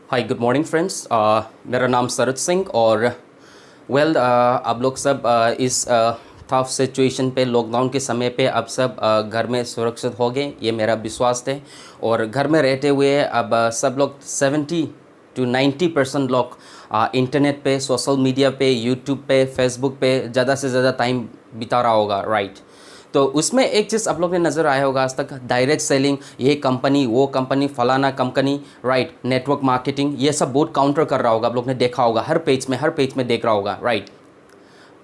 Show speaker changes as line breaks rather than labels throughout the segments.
Hi good morning friends. मेरा नाम सरत सिंह और आप लोग सब इस टफ सिचुएशन पे लॉकडाउन के समय पे अब सब घर में सुरक्षित हो गए, ये मेरा विश्वास है। और घर में रहते हुए अब सब लोग 70 to 90% लोग इंटरनेट पे, सोशल मीडिया पे, यूट्यूब पे, फेसबुक पे ज़्यादा से ज़्यादा टाइम बिता रहा होगा, राइट। तो उसमें एक चीज़ आप लोग ने नज़र आया होगा आज तक, डायरेक्ट सेलिंग, ये कंपनी वो कंपनी फलाना कंपनी, राइट, नेटवर्क मार्केटिंग, ये सब बहुत काउंटर कर रहा होगा, आप लोग ने देखा होगा, हर पेज में देख रहा होगा, राइट।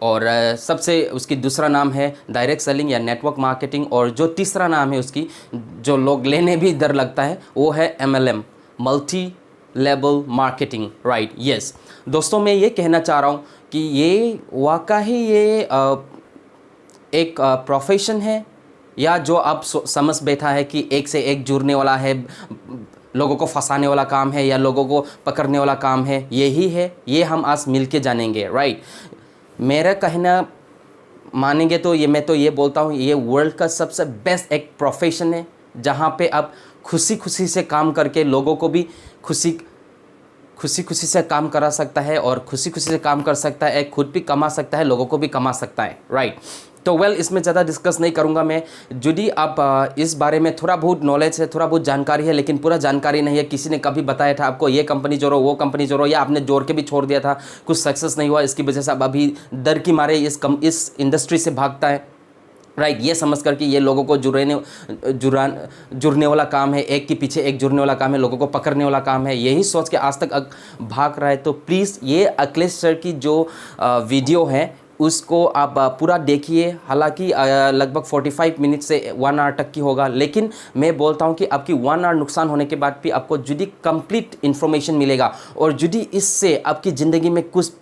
और सबसे उसकी दूसरा नाम है डायरेक्ट सेलिंग या नेटवर्क मार्केटिंग, और जो तीसरा नाम है उसकी, जो लोग लेने भी डर लगता है, वो है MLM, multi level marketing, right. Yes दोस्तों, मैं ये कहना चाह रहा हूँ कि ये वाकई ये एक प्रोफेशन है, या जो आप समझ बैठा है कि एक से एक जुड़ने वाला है, लोगों को फंसाने वाला काम है या लोगों को पकड़ने वाला काम है, यही है। ये हम आज मिल के जानेंगे, राइट। मेरा कहना मानेंगे तो मैं तो ये बोलता हूँ, ये वर्ल्ड का सबसे बेस्ट एक प्रोफेशन है, जहाँ पे आप खुशी खुशी से काम करके लोगों को भी खुशी खुशी खुशी से काम करा सकता है, और खुशी खुशी से काम कर सकता है, खुद भी कमा सकता है, लोगों को भी कमा सकता है, राइट। तो इसमें ज़्यादा डिस्कस नहीं करूंगा मैं। यदि आप इस बारे में थोड़ा बहुत नॉलेज है, थोड़ा बहुत जानकारी है, लेकिन पूरा जानकारी नहीं है, किसी ने कभी बताया था आपको ये कंपनी जोड़ो वो कंपनी जोड़ो, या आपने जोड़ के भी छोड़ दिया था, कुछ सक्सेस नहीं हुआ, इसकी वजह से आप अभी डर की मारे इस इंडस्ट्री से भागता है, राइट। ये समझ कर कि ये लोगों को जुड़ने वाला काम है, एक के पीछे एक जुड़ने वाला काम है, लोगों को पकड़ने वाला काम है, यही सोच के आज तक भाग रहा है। तो प्लीज़ ये अखिलेश सर की जो वीडियो है उसको आप पूरा देखिए। हालांकि लगभग 45 मिनट से 1 आवर तक की होगा, लेकिन मैं बोलता हूँ कि आपकी 1 आवर नुकसान होने के बाद भी आपको यदि कंप्लीट इन्फॉर्मेशन मिलेगा, और यदि इससे आपकी ज़िंदगी में कुछ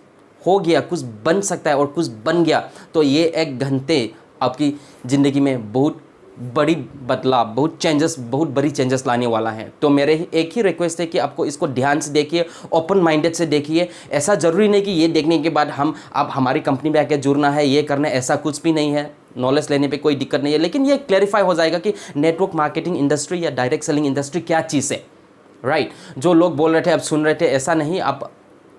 हो गया, कुछ बन सकता है और कुछ बन गया, तो ये 1 घंटे आपकी ज़िंदगी में बहुत बड़ी बदलाव, बहुत बड़ी चेंजेस लाने वाला है। तो मेरे एक ही रिक्वेस्ट है कि आपको इसको ध्यान से देखिए, ओपन माइंडेड से देखिए। ऐसा ज़रूरी नहीं कि ये देखने के बाद आप हमारी कंपनी में आके जुड़ना है, ये करना है, ऐसा कुछ भी नहीं है। नॉलेज लेने पे कोई दिक्कत नहीं है, लेकिन ये क्लैरिफाई हो जाएगा कि नेटवर्क मार्केटिंग इंडस्ट्री या डायरेक्ट सेलिंग इंडस्ट्री क्या चीज़ है, राइट। जो लोग बोल रहे थे, आप सुन रहे थे, ऐसा नहीं। आप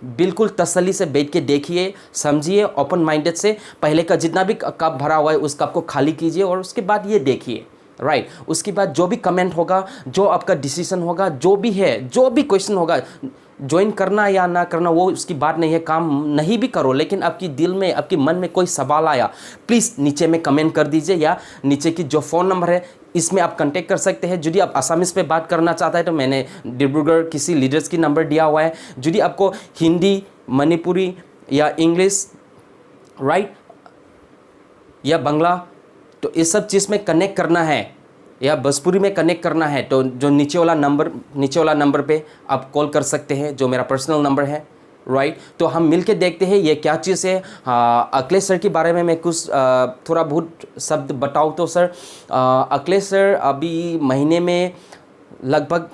बिल्कुल तसल्ली से बैठ के देखिए, समझिए, ओपन माइंडेड से। पहले का जितना भी कप भरा हुआ है उस कप को खाली कीजिए, और उसके बाद ये देखिए, राइट। उसके बाद जो भी कमेंट होगा, जो आपका डिसीजन होगा, जो भी है, जो भी क्वेश्चन होगा, ज्वाइन करना या ना करना वो उसकी बात नहीं है, काम नहीं भी करो, लेकिन आपकी दिल में, आपके मन में कोई सवाल आया, प्लीज़ नीचे में कमेंट कर दीजिए, या नीचे की जो फ़ोन नंबर है इसमें आप कांटेक्ट कर सकते हैं। यदि आप आसामीज पे बात करना चाहता है तो मैंने डिब्रूगढ़ किसी लीडर्स की नंबर दिया हुआ है। यदि आपको हिंदी, मणिपुरी या इंग्लिश, राइट, या बांग्ला, तो इस सब चीज़ में कनेक्ट करना है, या भोजपुरी में कनेक्ट करना है, तो जो नीचे वाला नंबर पे आप कॉल कर सकते हैं, जो मेरा पर्सनल नंबर है, राइट। तो हम मिलके देखते हैं ये क्या चीज़ है। अखिलेश सर के बारे में मैं कुछ थोड़ा बहुत शब्द बताऊँ तो सर, अखिलेश सर अभी महीने में लगभग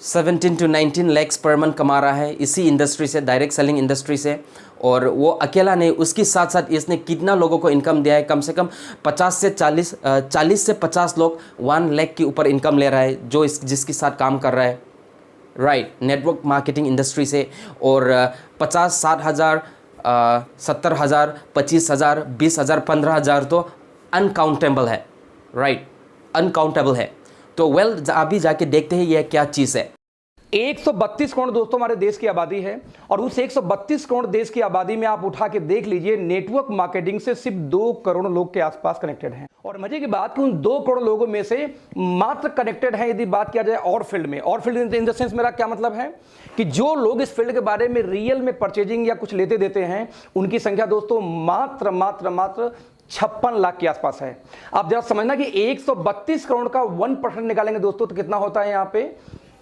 17 to 19 lakhs पर मंथ कमा रहा है इसी इंडस्ट्री से, डायरेक्ट सेलिंग इंडस्ट्री से। और वो अकेला नहीं, उसके साथ साथ इसने कितना लोगों को इनकम दिया है, कम से कम 50 से 40 से 50 लोग 1 लाख के ऊपर इनकम ले रहा है, जो जिसके साथ काम कर रहा है, राइट, नेटवर्क मार्केटिंग इंडस्ट्री से। और 50-60 हज़ार, 70 हज़ार, 25 हज़ार, 20 हज़ार, 15 हज़ार तो अनकाउंटेबल है, राइट, अनकाउंटेबल है। तो अभी जाके देखते हैं ये क्या चीज़ है।
132 करोड़ दोस्तों हमारे देश की आबादी है, और उस 132 करोड़ देश की आबादी में आप उठा के देख लीजिए, नेटवर्क मार्केटिंग से सिर्फ 2 करोड़ लोग के आसपास कनेक्टेड हैं। और मजे की बात कि उन 2 करोड़ लोगों में से मात्र कनेक्टेड हैं, यदि बात किया जाए और फील्ड में, और फील्ड इन द सेंस मेरा क्या मतलब है कि जो लोग इस फील्ड के बारे में रियल में परचेजिंग या कुछ लेते देते हैं, उनकी संख्या दोस्तों मात्र 56 लाख के आसपास है। आप जरा समझना कि 132 करोड़ का 1% निकालेंगे दोस्तों तो कितना होता है यहाँ पे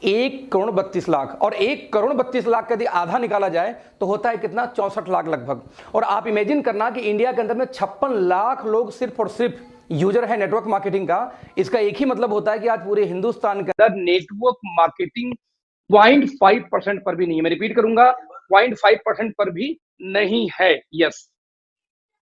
1 करोड़ 32 लाख, और 1 करोड़ 32 लाख का यदि आधा निकाला जाए तो होता है कितना 64 लाख लगभग। और आप इमेजिन करना कि इंडिया के अंदर में 56 लाख लोग सिर्फ और सिर्फ यूजर है नेटवर्क मार्केटिंग का। इसका एक ही मतलब होता है कि आज पूरे हिंदुस्तान के अंदर नेटवर्क मार्केटिंग 0.5% पर भी नहीं है। मैं रिपीट करूंगा, 0.5% पर भी नहीं है। यस,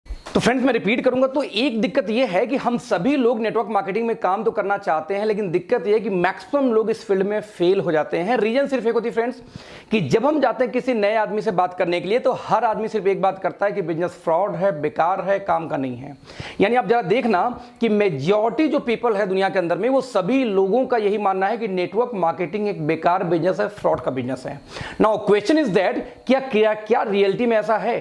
तो फ्रेंड्स मैं रिपीट करूंगा, तो एक दिक्कत यह है कि हम सभी लोग नेटवर्क मार्केटिंग में काम तो करना चाहते हैं, लेकिन दिक्कत यह है कि मैक्सिमम लोग इस फील्ड में फेल हो जाते हैं। रीजन सिर्फ एक होती है फ्रेंड्स कि जब हम जाते हैं किसी नए आदमी से बात करने के लिए, तो हर आदमी सिर्फ एक बात करता है कि बिजनेस फ्रॉड है, बेकार है, काम का नहीं है। यानी आप जरा देखना कि मेजॉरिटी जो पीपल है दुनिया के अंदर में, वो सभी लोगों का यही मानना है कि नेटवर्क मार्केटिंग एक बेकार बिजनेस है, फ्रॉड का बिजनेस है। नाउ क्वेश्चन इज दैट क्या रियलिटी में ऐसा है?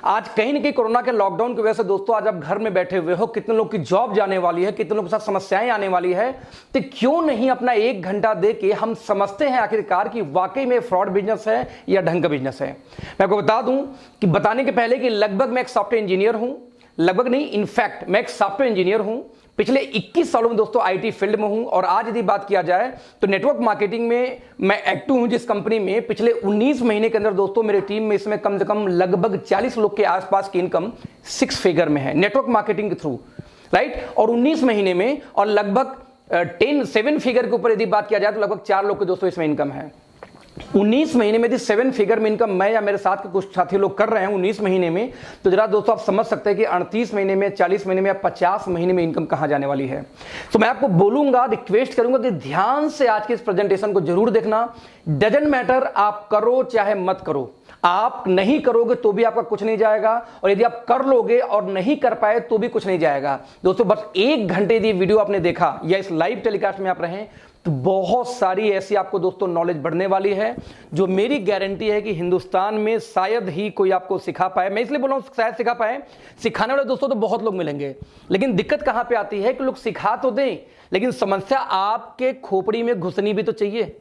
आज कहीं ना कहीं कोरोना के लॉकडाउन की वजह से दोस्तों आज आप घर में बैठे हुए हो, कितने लोग की जॉब जाने वाली है, कितने लोगों के साथ समस्याएं आने वाली है, तो क्यों नहीं अपना 1 घंटा दे के हम समझते हैं आखिरकार कि वाकई में फ्रॉड बिजनेस है या ढंग का बिजनेस है। मैं आपको बता दूं कि बताने के पहले कि लगभग मैं एक सॉफ्टवेयर इंजीनियर हूं, लगभग नहीं इनफैक्ट मैं एक सॉफ्टवेयर इंजीनियर हूं, पिछले 21 सालों में दोस्तों आईटी फील्ड में हूं, और आज यदि बात किया जाए तो नेटवर्क मार्केटिंग में मैं एक्टिव हूं जिस कंपनी में पिछले 19 महीने के अंदर दोस्तों मेरे टीम में इसमें कम से कम लगभग 40 लोग के आसपास की इनकम 6 फिगर में है नेटवर्क मार्केटिंग के थ्रू, राइट। और 19 महीने में और लगभग 7 फिगर के ऊपर यदि बात किया जाए तो लगभग 4 लोग के दोस्तों इसमें इनकम है। 19 महीने में यदि 7 फिगर में इनकम मैं या मेरे साथ के कुछ साथी लोग कर रहे हैं 19 महीने में, तो जरा दोस्तों आप समझ सकते हैं कि 38 महीने में, 40 महीने में या 50 महीने में इनकम कहां जाने वाली है। तो मैं आपको बोलूंगा, रिक्वेस्ट करूंगा कि ध्यान से आज के इस प्रेजेंटेशन को जरूर देखना। डजंट मैटर आप करो चाहे मत करो, आप नहीं करोगे तो भी आपका कुछ नहीं जाएगा, और यदि आप कर लोगे और नहीं कर पाए तो भी कुछ नहीं जाएगा। दोस्तों बस 1 घंटे यदि वीडियो आपने देखा या इस लाइव टेलीकास्ट में आप रहें, तो बहुत सारी ऐसी आपको दोस्तों नॉलेज बढ़ने वाली है, जो मेरी गारंटी है कि हिंदुस्तान में शायद ही कोई आपको सिखा पाए। मैं इसलिए बोल रहा हूं शायद सिखा पाए, सिखाने वाले दोस्तों तो बहुत लोग मिलेंगे, लेकिन दिक्कत कहां पे आती है कि लोग सिखा तो दें, लेकिन समस्या आपके खोपड़ी में घुसनी भी तो चाहिए।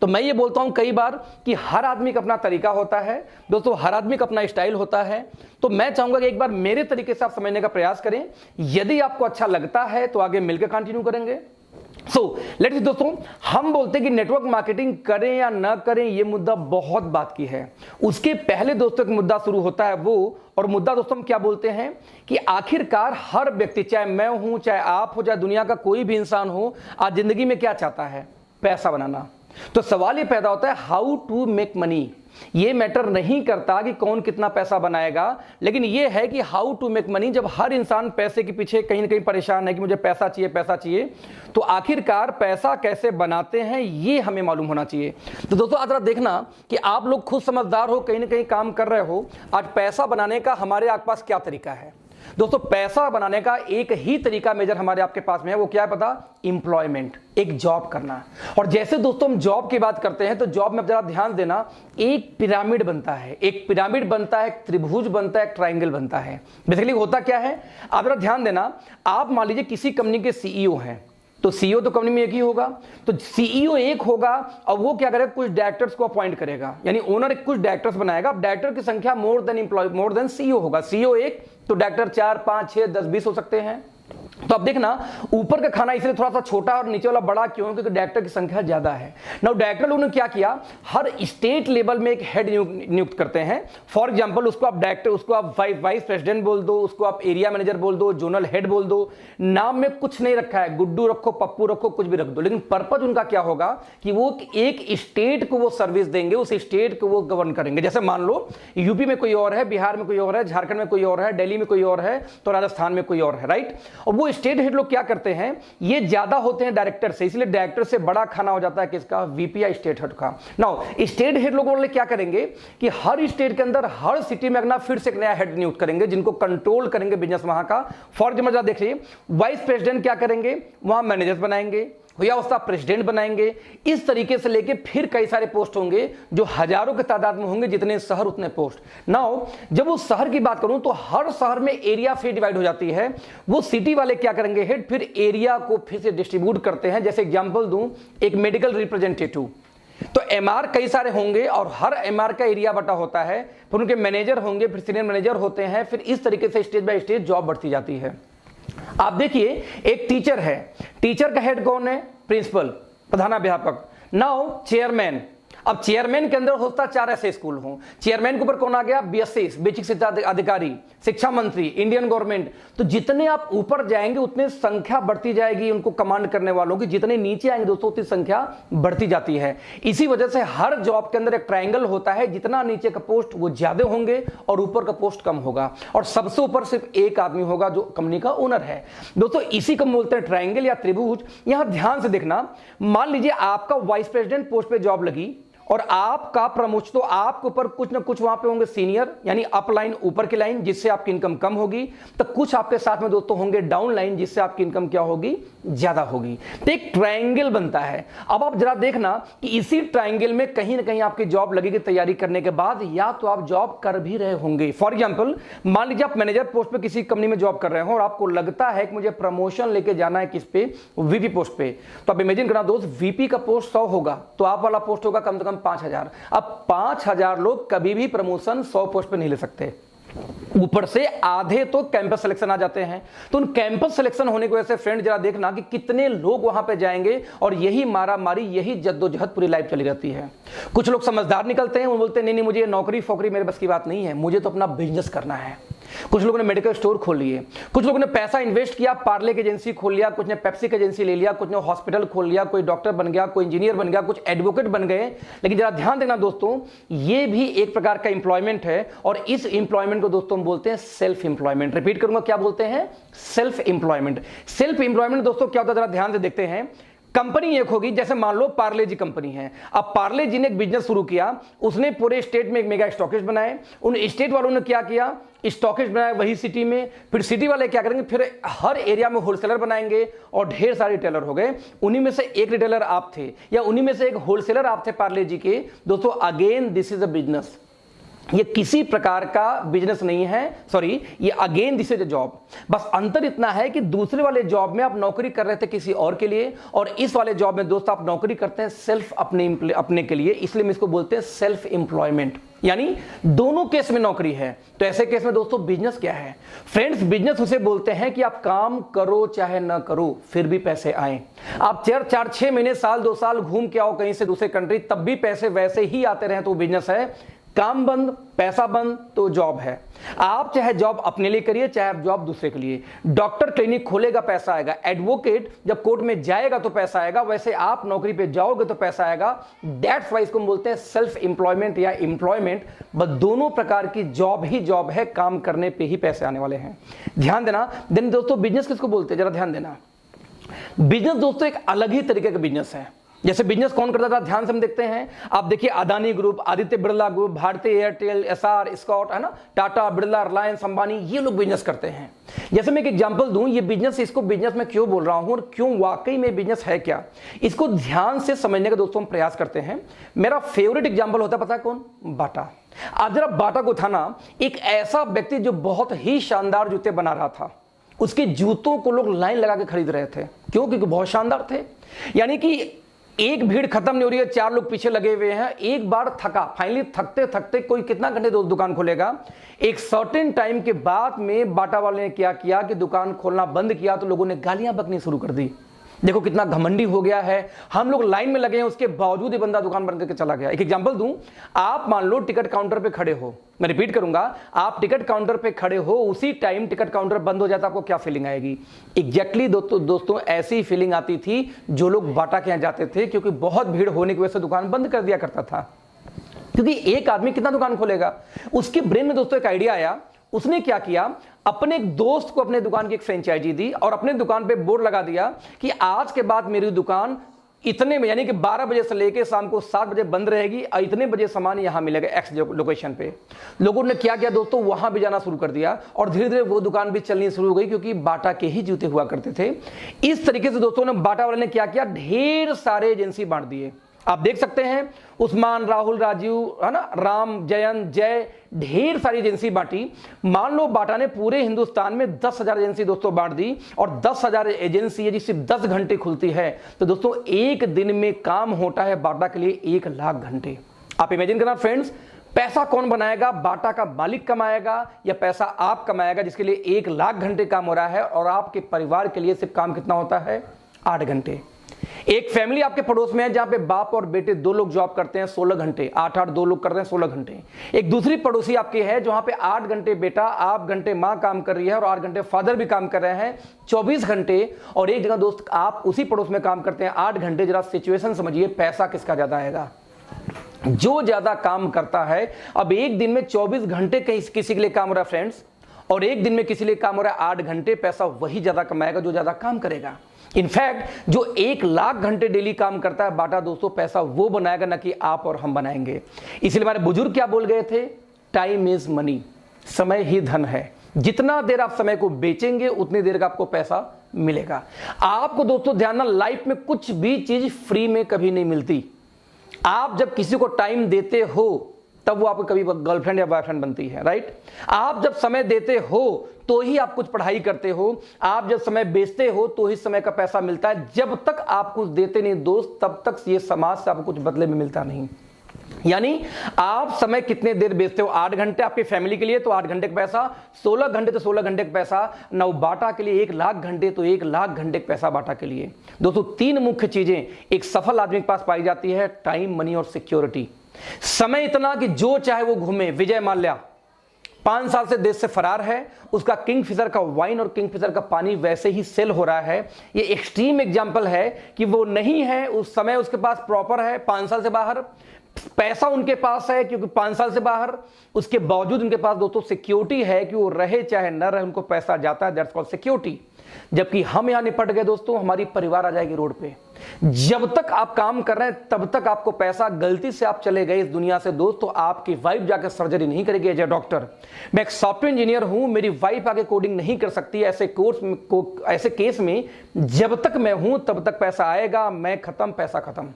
तो मैं ये बोलता हूं कई बार कि हर आदमी का अपना तरीका होता है दोस्तों, हर आदमी का अपना स्टाइल होता है। तो मैं चाहूंगा कि एक बार मेरे तरीके से आप समझने का प्रयास करें, यदि आपको अच्छा लगता है तो आगे मिलकर कंटिन्यू करेंगे। सो लेट्स दोस्तों, हम बोलते हैं कि नेटवर्क मार्केटिंग करें या ना करें, यह मुद्दा बहुत बात की है। उसके पहले दोस्तों एक मुद्दा शुरू होता है वो, और मुद्दा दोस्तों हम क्या बोलते हैं कि आखिरकार हर व्यक्ति, चाहे मैं हूं, चाहे आप हो, चाहे दुनिया का कोई भी इंसान हो, आज जिंदगी में क्या चाहता है? पैसा बनाना। तो सवाल ये पैदा होता है हाउ टू मेक मनी। ये मैटर नहीं करता कि कौन कितना पैसा बनाएगा, लेकिन ये है कि हाउ टू मेक मनी। जब हर इंसान पैसे के पीछे कहीं ना कहीं परेशान है कि मुझे पैसा चाहिए, पैसा चाहिए, तो आखिरकार पैसा कैसे बनाते हैं ये हमें मालूम होना चाहिए। तो दोस्तों आज जरा देखना कि आप लोग खुद समझदार हो, कहीं ना कहीं काम कर रहे हो। आज पैसा बनाने का हमारे आसपास क्या तरीका है? दोस्तों पैसा बनाने का एक ही तरीका मेजर हमारे आपके पास में है, वो क्या है पता? एम्प्लॉयमेंट, एक जॉब करना। और जैसे दोस्तों हम जॉब की बात करते हैं, तो जॉब में आप जरा ध्यान देना, एक पिरामिड बनता है, एक पिरामिड बनता है, एक त्रिभुज बनता है, एक ट्राइंगल बनता है। बेसिकली होता क्या है, आप जरा ध्यान देना। आप मान लीजिए किसी कंपनी के सीईओ हैं, तो सीईओ तो कंपनी में एक ही होगा, तो सीईओ एक होगा, और वो क्या करेगा? कुछ डायरेक्टर्स को अपॉइंट करेगा, यानी ओनर कुछ डायरेक्टर्स बनाएगा। अब डायरेक्टर की संख्या मोर देन सीईओ होगा। सीईओ एक तो डायरेक्टर 4, 5, 6, 10, 20 हो सकते हैं। तो अब देखना, ऊपर का खाना इसलिए थोड़ा सा छोटा और नीचे वाला बड़ा क्यों? क्योंकि डायरेक्टर की संख्या ज्यादा है। नाउ डायरेक्टर लोगों ने क्या किया, हर स्टेट लेवल में एक हेड नियुक्त करते हैं। फॉर एग्जांपल उसको आप डायरेक्टर, उसको आप वाइस प्रेसिडेंट बोल दो, उसको आप एरिया मैनेजर बोल दो, जोनल हेड बोल दो। नाम में कुछ नहीं रखा है, गुड्डू रखो, पप्पू रखो, कुछ भी रख दो, लेकिन पर्पज उनका क्या होगा कि वो एक स्टेट को वो सर्विस देंगे, उस स्टेट को वो गवर्न करेंगे। जैसे मान लो यूपी में कोई और है, बिहार में कोई और है, झारखंड में कोई और है, दिल्ली में कोई और है, तो राजस्थान में कोई और है, राइट। और वो स्टेट हेड लोग क्या करते हैं, ये ज्यादा होते हैं डायरेक्टर से, इसलिए डायरेक्टर से बड़ा खाना हो जाता है किसका? वीपी या स्टेट हेड का। नाउ स्टेट हेड लोग वाले क्या करेंगे कि हर स्टेट के अंदर, हर सिटी में अपना फिर से एक नया हेड नियुक्त करेंगे, जिनको कंट्रोल करेंगे बिजनेस वहां का। फॉर एग्जाम्पल देखिए, वाइस प्रेसिडेंट क्या करेंगे, वहां मैनेजर्स बनाएंगे या उसका प्रेसिडेंट बनाएंगे। इस तरीके से लेके फिर कई सारे पोस्ट होंगे जो हजारों की तादाद में होंगे, जितने शहर उतने पोस्ट। नाउ जब उस शहर की बात करूं तो हर शहर में एरिया फिर डिवाइड हो जाती है। वो सिटी वाले क्या करेंगे, हेड फिर एरिया को फिर से डिस्ट्रीब्यूट करते हैं। जैसे एग्जांपल दूं, एक मेडिकल रिप्रेजेंटेटिव, तो एमआर कई सारे होंगे और हर एमआर का एरिया बटा होता है, फिर उनके मैनेजर होंगे, फिर सीनियर मैनेजर होते हैं, फिर इस तरीके से स्टेज बाय स्टेज जॉब बढ़ती जाती है। आप देखिए, एक टीचर है, टीचर का हेड कौन है? प्रिंसिपल, प्रधानाध्यापक। नाउ चेयरमैन, अब चेयरमैन के अंदर होता 4 ऐसे स्कूल हों, चेयरमैन के ऊपर कौन आ गया, BSc बेसिक शिक्षा अधिकारी, शिक्षा मंत्री, इंडियन गवर्नमेंट। तो जितने आप ऊपर जाएंगे उतने संख्या बढ़ती जाएगी उनको कमांड करने वालों की, जितने नीचे आएंगे दोस्तों उतनी संख्या बढ़ती जाती है। इसी वजह से हर जॉब के अंदर एक ट्रायंगल होता है, जितना नीचे का पोस्ट वो ज्यादा होंगे और ऊपर का पोस्ट कम होगा, और सबसे ऊपर सिर्फ एक आदमी होगा जो कंपनी का ओनर है। दोस्तों इसी को बोलते हैं ट्रायंगल या त्रिभुज। यहां ध्यान से देखना, मान लीजिए आपका वाइस प्रेसिडेंट पोस्ट पे जॉब लगी और आपका प्रमोशन, तो आपके ऊपर कुछ ना कुछ वहां पे होंगे सीनियर, यानी अप लाइन ऊपर की लाइन, जिससे आपकी इनकम कम होगी, तो कुछ आपके साथ में दोस्तों होंगे डाउन लाइन, जिससे आपकी इनकम क्या होगी, ज्यादा होगी। तो एक ट्रायंगल बनता है। अब आप जरा देखना कि इसी ट्रायंगल में कहीं ना कहीं आपकी जॉब लगेगी तैयारी करने के बाद, या तो आप जॉब कर भी रहे होंगे। फॉर एग्जाम्पल मान लीजिए आप मैनेजर पोस्ट पे किसी कंपनी में जॉब कर रहे हो और आपको लगता है कि मुझे प्रमोशन लेके जाना है किस पे, VP पोस्ट पे। तो आप इमेजिन करना दोस्त, VP का पोस्ट 100 होगा तो आप वाला पोस्ट होगा कम से कम 5000। अब 5000 लोग कभी भी प्रमोशन 100 पोस्ट पे नहीं ले सकते, ऊपर से आधे तो कैंपस सिलेक्शन आ जाते हैं। तो उन कैंपस सिलेक्शन होने की वजह से फ्रेंड जरा देखना कि कितने लोग वहां पे जाएंगे, और यही मारा मारी, यही जद्दोजहद पूरी लाइफ चली रहती है। कुछ लोग समझदार निकलते हैं, वो बोलते हैं नहीं नहीं मुझे नौकरी फोकरी मेरे बस की बात नहीं है, मुझे तो अपना बिजनेस करना है। कुछ लोगों ने मेडिकल स्टोर खोल लिए, कुछ लोगों ने पैसा इन्वेस्ट किया, पार्ले की एजेंसी खोल लिया, कुछ ने पेप्सी की एजेंसी ले लिया, कुछ ने हॉस्पिटल खोल लिया, कोई डॉक्टर बन गया, कोई इंजीनियर बन गया, कुछ एडवोकेट बन गए। लेकिन जरा ध्यान देना दोस्तों, ये भी एक प्रकार का इंप्लॉयमेंट है, और इस इंप्लॉयमेंट को दोस्तों हम बोलते हैं सेल्फ इंप्लॉयमेंट। रिपीट करूंगा, क्या बोलते हैं, सेल्फ इंप्लॉयमेंट। सेल्फ इंप्लॉयमेंट दोस्तों क्या होता है, जरा ध्यान से देखते हैं। कंपनी एक होगी, जैसे मान लो पार्ले जी कंपनी है। अब पार्ले जी ने एक बिजनेस शुरू किया, उसने पूरे स्टेट में एक मेगा स्टॉकिस्ट बनाए। उन स्टेट वालों ने क्या किया, स्टॉकिस्ट बनाया वही सिटी में, फिर सिटी वाले क्या करेंगे, फिर हर एरिया में होलसेलर बनाएंगे, और ढेर सारे रिटेलर हो गए। उन्हीं में से एक रिटेलर आप थे, या उन्हीं में से एक होलसेलर आप थे पार्ले जी के। दोस्तों again this is a business, ये किसी प्रकार का बिजनेस नहीं है, सॉरी, ये again this is a job. बस अंतर इतना है कि दूसरे वाले जॉब में आप नौकरी कर रहे थे किसी और के लिए, और इस वाले जॉब में दोस्तों आप नौकरी करते हैं सिर्फ अपने के लिए, इसलिए हम इसको बोलते हैं सेल्फ एम्प्लॉयमेंट। यानी दोनों केस में नौकरी है। तो ऐसे केस में दोस्तों बिजनेस क्या है फ्रेंड्स, बिजनेस उसे बोलते हैं कि आप काम करो चाहे ना करो फिर भी पैसे आए। आप 4-6 महीने, साल 2 साल घूम के आओ कहीं से दूसरे कंट्री, तब भी पैसे वैसे ही आते रहे तो बिजनेस है। काम बंद, पैसा बंद, तो जॉब है। आप चाहे जॉब अपने लिए करिए, चाहे आप जॉब दूसरे के लिए। डॉक्टर क्लिनिक खोलेगा, पैसा आएगा। एडवोकेट जब कोर्ट में जाएगा तो पैसा आएगा। वैसे आप नौकरी पे जाओगे तो पैसा आएगा। दैट्स वाई इसको बोलते हैं सेल्फ एम्प्लॉयमेंट या एम्प्लॉयमेंट। बस दोनों प्रकार की जॉब ही जॉब है, काम करने पे ही पैसे आने वाले हैं। ध्यान देना। देन दोस्तों बिजनेस किसको बोलते हैं, जरा ध्यान देना। बिजनेस दोस्तों एक अलग ही तरीके का बिजनेस है। जैसे बिजनेस कौन करता था, ध्यान से हम देखते हैं। आप देखिए अदानी ग्रुप, आदित्य बिरला ग्रुप, भारतीय एयरटेल, एसआर, स्कॉट, है ना, टाटा, बिरला, रिलायंस, अंबानी, ये लोग बिजनेस करते हैं। जैसे मैं एक एग्जांपल दूं, ये बिजनेस, इसको बिजनेस में क्यों बोल रहा हूं और क्यों वाकई में बिजनेस है क्या, इसको ध्यान से समझने का दोस्तों हम प्रयास करते हैं। मेरा फेवरेट एग्जांपल होता है, पता है कौन, बाटा। आप जरा बाटा को था ना, एक ऐसा व्यक्ति जो बहुत ही शानदार जूते बना रहा था, उसके जूतों को लोग लाइन लगा के खरीद रहे थे। क्यों? क्योंकि बहुत शानदार थे। यानी कि एक भीड़ खत्म नहीं हो रही है, 4 लोग पीछे लगे हुए हैं। एक बार थका, फाइनली थकते थकते कोई कितना घंटे दुकान खोलेगा, एक सर्टेन टाइम के बाद में बाटा वाले ने क्या किया कि दुकान खोलना बंद किया, तो लोगों ने गालियां बकनी शुरू कर दी। देखो कितना घमंडी हो गया है, हम लोग लाइन में लगे हैं, उसके बावजूद ये बंदा दुकान बंद करके चला गया। एक एग्जांपल दूं, आप मान लो टिकट काउंटर पे खड़े हो, मैं रिपीट करूंगा, आप टिकट काउंटर पे खड़े हो, उसी टाइम टिकट काउंटर बंद हो जाता, आपको क्या फीलिंग आएगी? एग्जैक्टली दोस्तों ऐसी फीलिंग आती थी जो लोग बाटा के यहां जाते थे, क्योंकि बहुत भीड़ होने की वजह से दुकान बंद कर दिया करता था। क्योंकि एक आदमी कितना दुकान खोलेगा? उसके ब्रेन में दोस्तों एक आइडिया आया। उसने क्या किया, अपने एक दोस्त को अपने दुकान की एक फ्रेंचाइजी दी और अपने दुकान पे बोर्ड लगा दिया कि आज के बाद मेरी दुकान इतने में, यानी कि 12 बजे से लेकर शाम को 7 बजे बंद रहेगी और इतने बजे सामान यहां मिलेगा एक्स लोकेशन पे। लोगों ने क्या किया दोस्तों, वहां भी जाना शुरू कर दिया और धीरे धीरे वो दुकान भी चलनी शुरू हो गई, क्योंकि बाटा के ही जूते हुआ करते थे। इस तरीके से दोस्तों ने, बाटा वाले ने क्या किया, ढेर सारे एजेंसी बांट दिए। आप देख सकते हैं उस्मान, राहुल, राजीव, है ना, राम, जयंत, जय, ढेर सारी एजेंसी बांटी। मान लो बाटा ने पूरे हिंदुस्तान में 10,000 एजेंसी दोस्तों बांट दी, और 10,000 एजेंसी है जी सिर्फ 10 घंटे खुलती है, तो दोस्तों एक दिन में काम होता है बाटा के लिए 1 लाख घंटे। आप इमेजिन करना फ्रेंड्स, पैसा कौन बनाएगा, बाटा का मालिक कमाएगा या पैसा आप कमाएगा, जिसके लिए 1 लाख घंटे काम हो रहा है, और आपके परिवार के लिए सिर्फ काम कितना होता है, 8 घंटे। एक फैमिली आपके पड़ोस में है जहां पे बाप और बेटे 2 लोग जॉब करते हैं 16 घंटे, 8-8 2 लोग करते हैं 16 घंटे। एक दूसरी पड़ोसी आपकी है जहां पे 8 घंटे बेटा, 8 घंटे मां काम कर रही है और 8 घंटे फादर भी काम कर रहे हैं, 24 घंटे। और एक जगह दोस्त आप उसी पड़ोस में काम करते हैं 8 घंटे। जरा सिचुएशन समझिए, पैसा किसका ज्यादा आएगा? जो ज्यादा काम करता है। अब एक दिन में 24 घंटे किसी के लिए काम हो रहा है फ्रेंड्स, और एक दिन में किसी लिए काम हो रहा है 8 घंटे, पैसा वही ज्यादा कमाएगा जो ज्यादा काम करेगा। इनफैक्ट जो 1 लाख घंटे डेली काम करता है बाटा दोस्तों, पैसा वो बनाएगा ना कि आप और हम बनाएंगे। इसलिए हमारे बुजुर्ग क्या बोल गए थे? टाइम इज मनी, समय ही धन है। जितना देर आप समय को बेचेंगे उतनी देर का आपको पैसा मिलेगा। आपको दोस्तों ध्यान ना, लाइफ में कुछ भी चीज फ्री में कभी नहीं मिलती। आप जब किसी को टाइम देते हो तब वो आपको कभी गर्लफ्रेंड या बॉयफ्रेंड बनती है, राइट? आप जब समय देते हो तो ही आप कुछ पढ़ाई करते हो। आप जब समय बेचते हो तो ही समय का पैसा मिलता है। जब तक आप कुछ देते नहीं दोस्त, तब तक ये समाज से आपको कुछ बदले में मिलता नहीं। यानी आप समय कितने देर बेचते हो? 8 घंटे आपकी फैमिली के लिए तो 8 घंटे का पैसा, 16 घंटे तो 16 घंटे का पैसा, नौ बाटा के लिए 1 लाख घंटे तो 1 लाख घंटे का पैसा बाटा के लिए। दोस्तों 3 मुख्य चीजें एक सफल आदमी के पास पाई जाती है, टाइम, मनी और सिक्योरिटी। समय इतना कि जो चाहे वो घूमे। विजय माल्या 5 साल से देश से फरार है, उसका किंगफिशर का वाइन और किंगफिशर का पानी वैसे ही सेल हो रहा है। ये एक्सट्रीम एग्जांपल है कि वो नहीं है, उस समय उसके पास प्रॉपर है, 5 साल से बाहर पैसा उनके पास है क्योंकि 5 साल से बाहर, उसके बावजूद उनके पास दोस्तों सिक्योरिटी है कि वो रहे चाहे न रहे उनको पैसा जाता है, दैट्स कॉल्ड सिक्योरिटी। जबकि हम यहां निपट गए दोस्तों, हमारी परिवार आ जाएगी रोड पे। जब तक आप काम कर रहे हैं तब तक आपको पैसा, गलती से आप चले गए इस दुनिया से दोस्तों, आपकी वाइफ जाकर सर्जरी नहीं करेगी एज ए डॉक्टर। मैं एक सॉफ्टवेयर इंजीनियर हूं, मेरी वाइफ आगे कोडिंग नहीं कर सकती। ऐसे केस में जब तक मैं हूं तब तक पैसा आएगा, मैं खत्म, पैसा खत्म।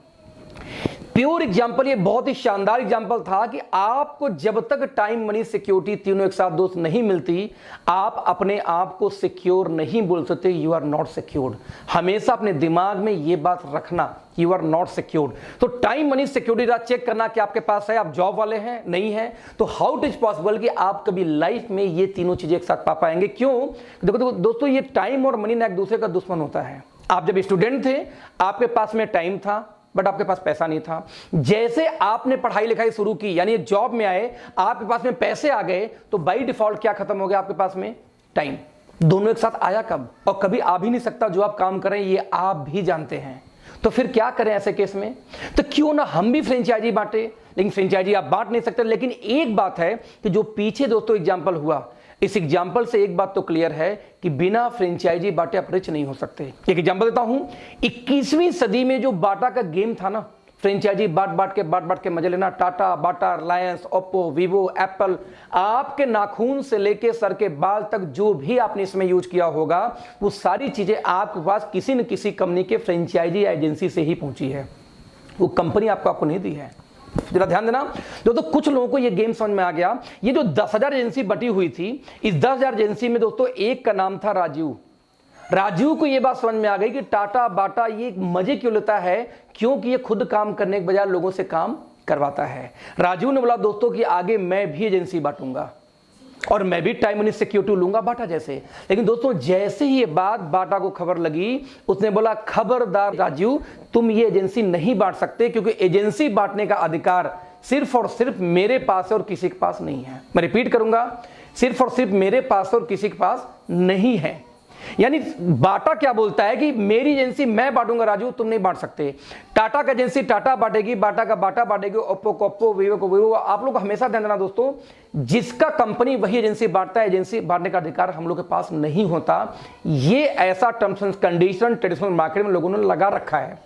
प्योर एग्जाम्पल, ये बहुत ही शानदार एग्जाम्पल था कि आपको जब तक टाइम, मनी, सिक्योरिटी तीनों एक साथ दोस्त नहीं मिलती, आप अपने आप को सिक्योर नहीं बोल सकते। You are not secured. हमेशा अपने दिमाग में ये बात रखना, यू आर नॉट सिक्योर्ड। तो टाइम, मनी, सिक्योरिटी चेक करना कि आपके पास है। आप जॉब वाले हैं, नहीं है, तो हाउ इट इज पॉसिबल कि आप कभी लाइफ में ये तीनों चीजें एक साथ पा पाएंगे? क्यों? देखो दोस्तों, ये टाइम और मनी ना एक दूसरे का दुश्मन होता है। आप जब स्टूडेंट थे आपके पास में टाइम था बट आपके पास पैसा नहीं था। जैसे आपने पढ़ाई लिखाई शुरू की, यानी जॉब में आए, आपके पास में पैसे आ गए, तो बाय डिफॉल्ट क्या खत्म हो गया आपके पास में? टाइम। दोनों एक साथ आया कब? और कभी आ भी नहीं सकता। जो आप काम कर रहे हैं ये आप भी जानते हैं। तो फिर क्या करें ऐसे केस में? तो क्यों ना हम भी फ्रेंचाइजी बांटे। लेकिन फ्रेंचाइजी आप बांट नहीं सकते। लेकिन एक बात है कि जो पीछे दोस्तों एग्जाम्पल हुआ, इस एग्जाम्पल से एक बात तो क्लियर है कि बिना फ्रेंचाइजी बांटे आप रिच नहीं हो सकते। एक एग्जाम्पल देता हूं, 21वीं सदी में जो बाटा का गेम था ना, फ्रेंचाइजी बांट के मजे लेना, टाटा, बाटा, रिलायंस, ओप्पो, वीवो, एप्पल, आपके नाखून से लेके सर के बाल तक जो भी आपने इसमें यूज किया होगा, वो सारी चीजें आपके पास किसी न किसी कंपनी के फ्रेंचाइजी एजेंसी से ही पहुंची है। वो कंपनी आपको नहीं दी है। जरा ध्यान देना दोस्तों, कुछ लोगों को ये गेम समझ में आ गया। ये जो 10,000 एजेंसी बटी हुई थी, इस 10,000 एजेंसी में दोस्तों एक का नाम था राजीव। राजीव को ये बात समझ में आ गई कि टाटा, बाटा ये मजे क्यों लेता है, क्योंकि ये खुद काम करने के बजाय लोगों से काम करवाता है। राजीव ने बोला दोस्तों कि आगे मैं भी एजेंसी बांटूंगा और मैं भी टाइम मनी सिक्योरिटी लूंगा बाटा जैसे। लेकिन दोस्तों जैसे ही ये बात बाटा को खबर लगी, उसने बोला खबरदार राजीव, तुम ये एजेंसी नहीं बांट सकते, क्योंकि एजेंसी बांटने का अधिकार सिर्फ और सिर्फ मेरे पास है और किसी के पास नहीं है। मैं रिपीट करूंगा, सिर्फ और सिर्फ मेरे पास और किसी के पास नहीं है। यानी बाटा क्या बोलता है कि मेरी एजेंसी मैं बांटूंगा राजू, तुम नहीं बांट सकते। टाटा का एजेंसी टाटा बांटेगी, बाटा का बाटा बांटेगी, ओप्पो को ओप्पो, वीवो को वीवो। आप लोग हमेशा ध्यान देना दोस्तों, जिसका कंपनी वही एजेंसी बांटता है, एजेंसी बांटने का अधिकार हम लोग के पास नहीं होता। ये ऐसा terms and condition traditional market में लोगों ने लगा रखा है।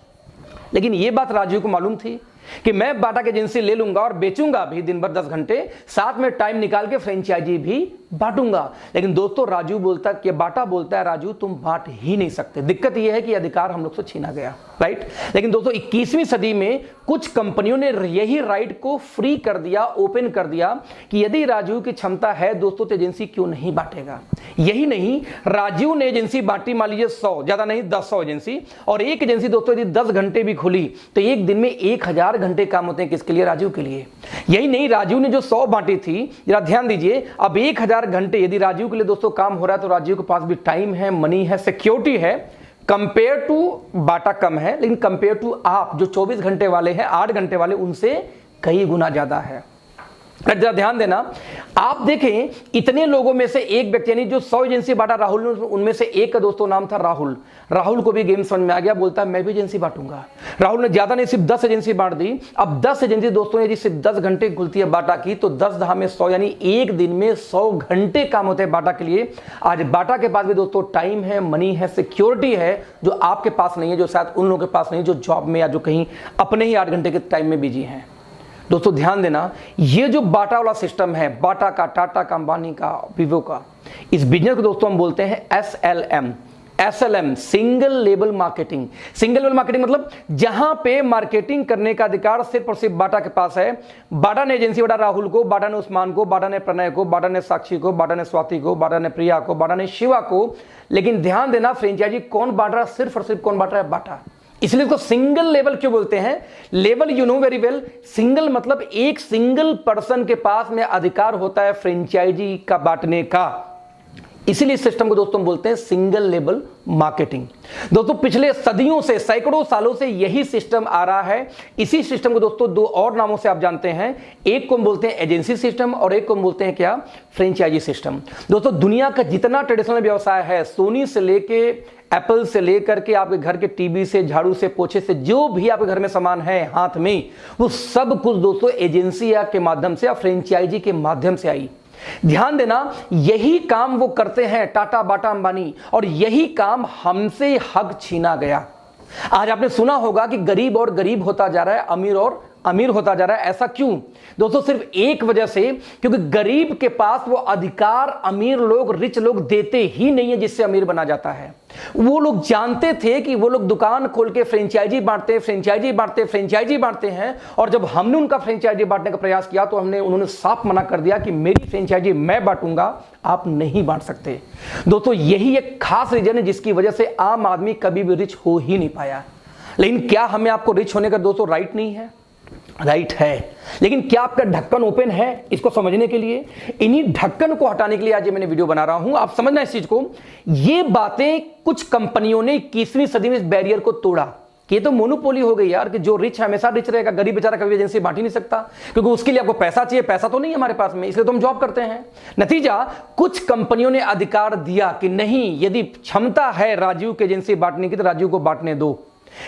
लेकिन ये बात राजीव को मालूम थी कि मैं बाटा की एजेंसी ले लूंगा और बेचूंगा भी दिन भर 10 घंटे, साथ में टाइम निकाल के फ्रेंचाइजी भी बांटूंगा। लेकिन दोस्तों राजू बोलता है कि बाटा बोलता है राजू तुम बांट ही नहीं सकते। दिक्कत यह है कि अधिकार हम लोग से छीना गया, राइट। लेकिन दोस्तों 21वीं सदी में कुछ कंपनियों ने यही राइट को फ्री कर दिया, ओपन कर दिया कि यदि राजू की क्षमता है दोस्तों तो एजेंसी क्यों नहीं बांटेगा। यही नहीं, राजू ने एजेंसी बांटी, मान लीजिए 100, ज्यादा नहीं 10 एजेंसी, और एक एजेंसी दोस्तों यदि 10 घंटे भी खुली तो एक दिन में 1000 घंटे काम होते हैं किसके लिए? राजू के लिए। यही नहीं, राजू ने जो 100 बांटी थी, जरा ध्यान दीजिए, अब 1000 घंटे यदि राजू के लिए दोस्तों काम हो रहा है तो राजू के पास भी टाइम है, मनी है, सिक्योरिटी है, कंपेयर टू बाटा कम है, लेकिन कंपेयर टू आप जो 24 घंटे वाले हैं, 8 घंटे वाले, उनसे कई गुना ज्यादा है। जरा ध्यान देना, आप देखें इतने लोगों में से एक व्यक्ति, यानी जो 100 एजेंसी बांटा राहुल ने, उनमें से एक का दोस्तों नाम था राहुल। राहुल को भी गेम समझ में आ गया, बोलता है मैं भी एजेंसी बांटूंगा। राहुल ने ज्यादा नहीं, सिर्फ 10 एजेंसी बांट दी। अब 10 एजेंसी दोस्तों यदि सिर्फ 10 घंटे खुलती है बाटा की, तो 10 दहा में 100, यानी एक दिन में 100 घंटे काम होते हैं बाटा के लिए। आज बाटा के पास भी दोस्तों टाइम है, मनी है, सिक्योरिटी है, जो आपके पास नहीं है, जो शायद उन लोगों के पास नहीं, जो जॉब में या जो कहीं अपने ही 8 घंटे के टाइम में बिजी हैं। दोस्तों ध्यान देना, ये जो बाटा वाला सिस्टम है, बाटा का, टाटा का, अंबानी का, वीवो का, इस बिजनेस को दोस्तों हम बोलते हैं SLM, single label marketing. Single label marketing मतलब जहां पे मार्केटिंग करने का अधिकार सिर्फ और सिर्फ बाटा के पास है। बाटा ने एजेंसी बांटा राहुल को, बाटा ने उस्मान को, बाटा ने प्रणय को, बाटा ने साक्षी को, बाटा ने स्वाति को, बाटा ने प्रिया को, बाटा ने शिवा को। लेकिन ध्यान देना, फ्रेंचाइजी कौन बांट रहा है? सिर्फ और सिर्फ कौन बांट रहा है? बाटा। इसलिए इसको सिंगल लेवल क्यों बोलते हैं? Level you know very well, single मतलब एक सिंगल पर्सन के पास में अधिकार होता है फ्रेंचाइजी का बांटने का। इसीलिए इस सिस्टम को दोस्तों बोलते हैं सिंगल लेवल मार्केटिंग। दोस्तों पिछले सदियों से, सैकड़ों सालों से यही सिस्टम आ रहा है। इसी सिस्टम को दोस्तों दो और नामों से आप जानते हैं, एक को हम बोलते हैं एजेंसी सिस्टम और एक को हम बोलते हैं क्या? Franchisee system. दोस्तों दुनिया का जितना ट्रेडिशनल व्यवसाय है, सोनी से लेके एप्पल से लेकर के आपके घर के टीवी से, झाड़ू से, पोछे से, जो भी आपके घर में सामान है हाथ में, वो सब कुछ दोस्तों एजेंसी के माध्यम से या फ्रेंचाइजी के माध्यम से आई। ध्यान देना, यही काम वो करते हैं टाटा, बाटा, अंबानी, और यही काम हमसे हक छीना गया। आज आपने सुना होगा कि गरीब और गरीब होता जा रहा है, अमीर और अमीर होता जा रहा है। ऐसा क्यों? दोस्तों सिर्फ एक वजह से, क्योंकि गरीब के पास वो अधिकार अमीर लोग, रिच लोग देते ही नहीं है जिससे अमीर बना जाता है। वो लोग जानते थे कि वो लोग दुकान खोल के फ्रेंचाइजी बांटते हैं, और जब हमने उनका फ्रेंचाइजी बांटने का प्रयास किया तो उन्होंने साफ मना कर दिया कि मेरी फ्रेंचाइजी मैं बांटूंगा, आप नहीं बांट सकते। दोस्तों यही एक खास रीजन है जिसकी वजह से आम आदमी कभी भी रिच हो ही नहीं पाया। लेकिन क्या हमें आपको रिच होने का दोस्तों राइट नहीं है? राइट है, लेकिन क्या आपका ढक्कन ओपन है इसको समझने के लिए? इन्हीं ढक्कन को हटाने के लिए आज ये मैंने वीडियो बना रहा हूं। आप समझना इस चीज को। ये बातें कुछ कंपनियों ने 21वीं सदी में इस बैरियर को तोड़ा। ये तो मोनोपोली हो गई यार, कि जो रिच है हमेशा रिच रहेगा, गरीब बेचारा कभी एजेंसी बांट ही नहीं सकता, क्योंकि उसके लिए आपको पैसा चाहिए। पैसा तो नहीं है हमारे पास में, इसलिए तो हम जॉब करते हैं। नतीजा, कुछ कंपनियों ने अधिकार दिया कि नहीं, यदि क्षमता है राजीव की एजेंसी बांटने की तो राजीव को बांटने दो,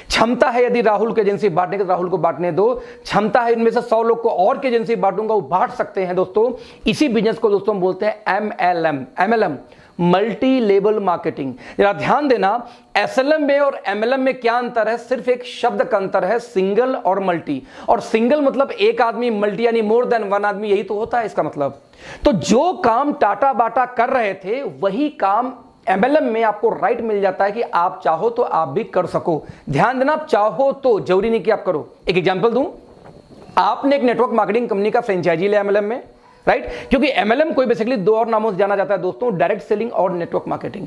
क्षमता है यदि राहुल की एजेंसी बांटने की तो राहुल को बांटने दो, क्षमता है इनमें से 100 लोग को और की एजेंसी बांटूंगा, वो बांट सकते हैं। दोस्तों इसी बिजनेस को दोस्तों हम बोलते हैं MLM, मल्टी लेवल मार्केटिंग। जरा ध्यान देना, SLM में और MLM में क्या अंतर है? सिर्फ एक शब्द का अंतर है, सिंगल और मल्टी। और सिंगल मतलब एक आदमी, मल्टी यानी मोर देन वन आदमी, यही तो होता है इसका मतलब। तो जो काम टाटा बाटा कर रहे थे वही काम MLM में आपको राइट मिल जाता है कि आप चाहो तो आप भी कर सको। ध्यान देना, आप चाहो तो, जरूरी नहीं कि आप करो। एक एग्जांपल दूं, आपने एक नेटवर्क मार्केटिंग कंपनी का फ्रेंचाइजी लिया MLM में, राइट? क्योंकि MLM को बेसिकली दो और नामों से जाना जाता है दोस्तों, डायरेक्ट सेलिंग और नेटवर्क मार्केटिंग।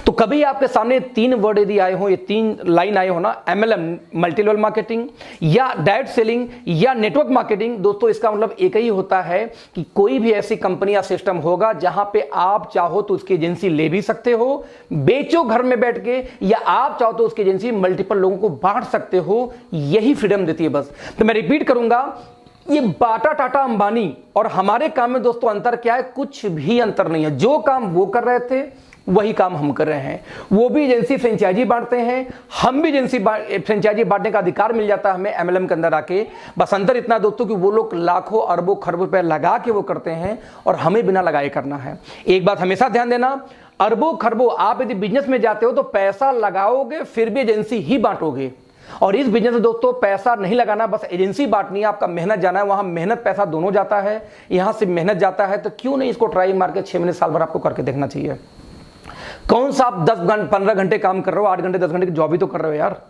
तो कभी आपके सामने 3 वर्ड यदि आए हो, ये 3 लाइन आए हो ना, MLM मल्टी लेवल मार्केटिंग या डायरेक्ट सेलिंग या नेटवर्क मार्केटिंग, दोस्तों इसका मतलब एक ही होता है कि कोई भी ऐसी कंपनी या सिस्टम होगा जहां पे आप चाहो तो उसकी एजेंसी ले भी सकते हो, बेचो घर में बैठ के, या आप चाहो तो उसकी एजेंसी मल्टीपल लोगों को बांट सकते हो। यही फ्रीडम देती है बस। तो मैं रिपीट करूंगा, ये बाटा, टाटा, अंबानी और हमारे काम में दोस्तों अंतर क्या है? कुछ भी अंतर नहीं है। जो काम वो कर रहे थे वही काम हम कर रहे हैं। वो भी एजेंसी फ्रेंचाइजी बांटते हैं, हम भी एजेंसी फ्रेंचाइजी बांटने का अधिकार मिल जाता है हमें MLM के अंदर आके। बस अंतर इतना दोस्तों कि वो लोग लाखों अरबों खरबों रुपए लगा के वो करते हैं और हमें बिना लगाए करना है। एक बात हमेशा ध्यान देना, अरबों खरबों आप यदि बिजनेस में जाते हो तो पैसा लगाओगे फिर भी एजेंसी ही बांटोगे। और इस बिजनेस में दोस्तों पैसा नहीं लगाना, बस एजेंसी बांटनी है, आपका मेहनत जाना है। वहां मेहनत पैसा दोनों जाता है, यहां से मेहनत जाता है। तो क्यों नहीं इसको ट्राई मार के 6 महीने साल भर आपको करके देखना चाहिए। कौन सा आप 10-15 घंटे काम कर रहे हो, 8 घंटे 10 घंटे की जॉब ही तो कर रहे हो यार।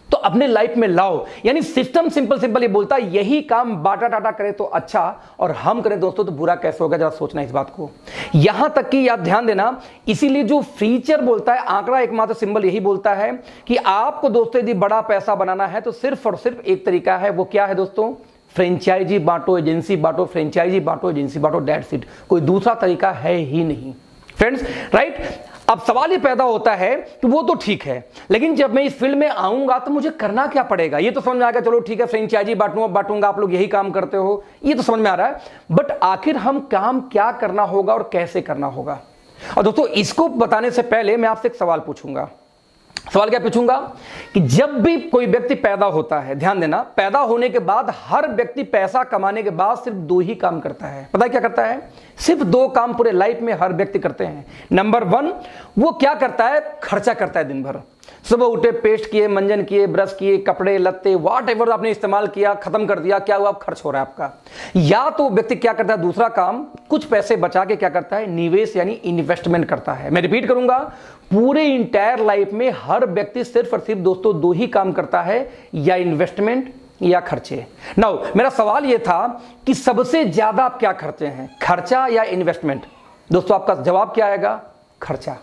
तो अपने लाइफ में लाओ। यानी सिस्टम सिंपल ये बोलता है यही काम बाटा टाटा करे तो अच्छा और हम करें दोस्तों तो बुरा कैसे होगा। जरा सोचना इस बात को। यहां तक कि याद ध्यान देना, इसीलिए जो फीचर बोलता है, आंकड़ा एकमात्र सिंबल यही बोलता है कि आपको दोस्तों यदि बड़ा पैसा बनाना है तो सिर्फ और सिर्फ एक तरीका है। वो क्या है दोस्तों? फ्रेंचाइजी बांटो, एजेंसी बांटो, फ्रेंचाइजी बांटो, एजेंसी बांटो, दैट्स इट। कोई दूसरा तरीका है ही नहीं फ्रेंड्स, राइट? अब सवाल ये पैदा होता है कि वो तो ठीक है, लेकिन जब मैं इस फील्ड में आऊंगा तो मुझे करना क्या पड़ेगा। ये तो समझ में आ गया, चलो ठीक है फ्रेंचाइजी बांटूंगा, आप लोग यही काम करते हो, ये तो समझ में आ रहा है। बट आखिर हम काम क्या करना होगा और कैसे करना होगा। और दोस्तों इसको बताने से पहले मैं आपसे एक सवाल पूछूंगा। सवाल क्या पूछूंगा कि जब भी कोई व्यक्ति पैदा होता है, ध्यान देना, पैदा होने के बाद हर व्यक्ति पैसा कमाने के बाद सिर्फ 2 ही काम करता है। पता है क्या करता है? सिर्फ 2 काम पूरे लाइफ में हर व्यक्ति करते हैं। नंबर 1, वो क्या करता है? खर्चा करता है दिन भर। सुबह उठे, पेस्ट किए, मंजन किए, ब्रश किए, कपड़े लत्ते व्हाट एवर आपने इस्तेमाल किया, खत्म कर दिया, क्या हुआ? खर्च हो रहा है आपका। या तो व्यक्ति क्या करता है? दूसरा काम, कुछ पैसे बचा के क्या करता है? निवेश यानी इन्वेस्टमेंट करता है। मैं रिपीट करूंगा, पूरे इंटायर लाइफ में हर व्यक्ति सिर्फ और सिर्फ दोस्तों 2 ही काम करता है, या इन्वेस्टमेंट या खर्चे। नाउ मेरा सवाल यह था कि सबसे ज्यादा आप क्या करते हैं, खर्चा या इन्वेस्टमेंट? दोस्तों आपका जवाब क्या आएगा? खर्चा।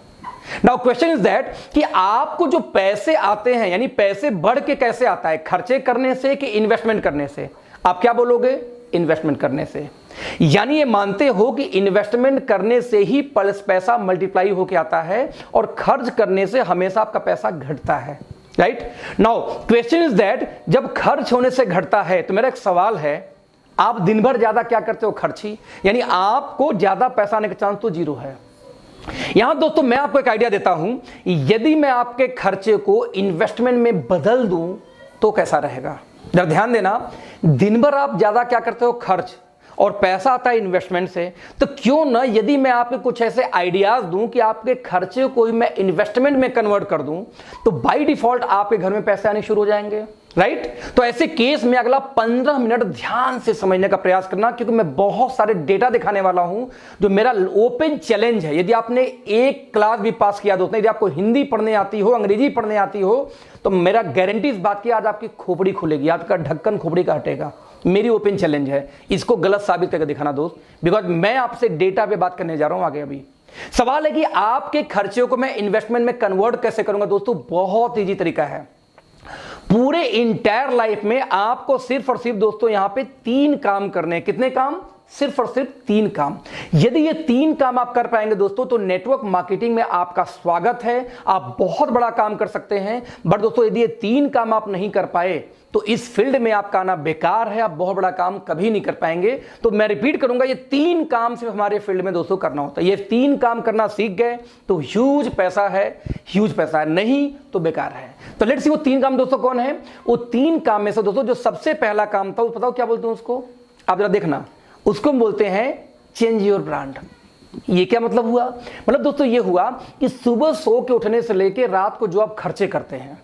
नाउ क्वेश्चन इज दैट कि आपको जो पैसे आते हैं, यानी पैसे बढ़ के कैसे आता है, खर्चे करने से कि इन्वेस्टमेंट करने से? आप क्या बोलोगे? इन्वेस्टमेंट करने से। यानी ये मानते हो कि इन्वेस्टमेंट करने से ही पैसा मल्टीप्लाई होकर आता है और खर्च करने से हमेशा आपका पैसा घटता है, right? Now question is that जब खर्च होने से घटता है तो मेरा एक सवाल है, आप दिन भर ज्यादा क्या करते हो? खर्ची, यानी आपको ज्यादा पैसा आने का चांस तो 0 है। यहां दोस्तों मैं आपको एक आइडिया देता हूं, यदि मैं आपके खर्चे को इन्वेस्टमेंट में बदल दूं तो कैसा रहेगा। जब ध्यान देना, दिन भर आप ज्यादा क्या करते हो? खर्च, और पैसा आता है इन्वेस्टमेंट से, तो क्यों ना यदि मैं आपको कुछ ऐसे आइडियाज दूं कि आपके खर्चे को मैं इन्वेस्टमेंट में कन्वर्ट कर दूं, तो बाय डिफॉल्ट आपके घर में पैसे आने शुरू हो जाएंगे, राइट? तो ऐसे केस में अगला 15 मिनट ध्यान से समझने का प्रयास करना, क्योंकि मैं बहुत सारे डेटा दिखाने वाला हूं जो मेरा ओपन चैलेंज है। यदि आपने एक क्लास भी पास किया दोस्तों, यदि आपको हिंदी पढ़ने आती हो, अंग्रेजी पढ़ने आती हो, तो मेरा गारंटी इस बात की, आज आपकी खोपड़ी खुलेगी, आपका ढक्कन खोपड़ी का हटेगा। मेरी ओपन चैलेंज है, इसको गलत साबित करके दिखाना दोस्त, बिकॉज मैं आपसे डेटा पे बात करने जा रहा हूं आगे। अभी सवाल है कि आपके खर्चे को मैं इन्वेस्टमेंट में कन्वर्ट कैसे करूंगा। दोस्तों बहुत इजी तरीका है। पूरे इंटायर लाइफ में आपको सिर्फ और सिर्फ दोस्तों यहां पे 3 काम करने हैं। कितने काम? सिर्फ और सिर्फ 3 काम। यदि ये 3 काम आप कर पाएंगे दोस्तों, तो नेटवर्क मार्केटिंग में आपका स्वागत है, आप बहुत बड़ा काम कर सकते हैं। बट दोस्तों यदि ये 3 काम आप नहीं कर पाए तो इस फील्ड में आपका आना बेकार है, आप बहुत बड़ा काम कभी नहीं कर पाएंगे। तो मैं रिपीट करूंगा, ये 3 काम सिर्फ हमारे फील्ड में दोस्तों करना होता है। ये 3 काम करना सीख गए तो ह्यूज पैसा है, ह्यूज पैसा है, नहीं तो बेकार है। तो लेट्स सी वो 3 काम दोस्तों कौन है। वो 3 काम में से दोस्तों जो सबसे पहला काम था, वो बताओ क्या बोलते हैं उसको? आप जरा देखना, उसको हम बोलते हैं चेंज योर ब्रांड। ये क्या मतलब हुआ? मतलब दोस्तों ये हुआ कि सुबह सो के उठने से लेकर रात को जो आप खर्चे करते हैं,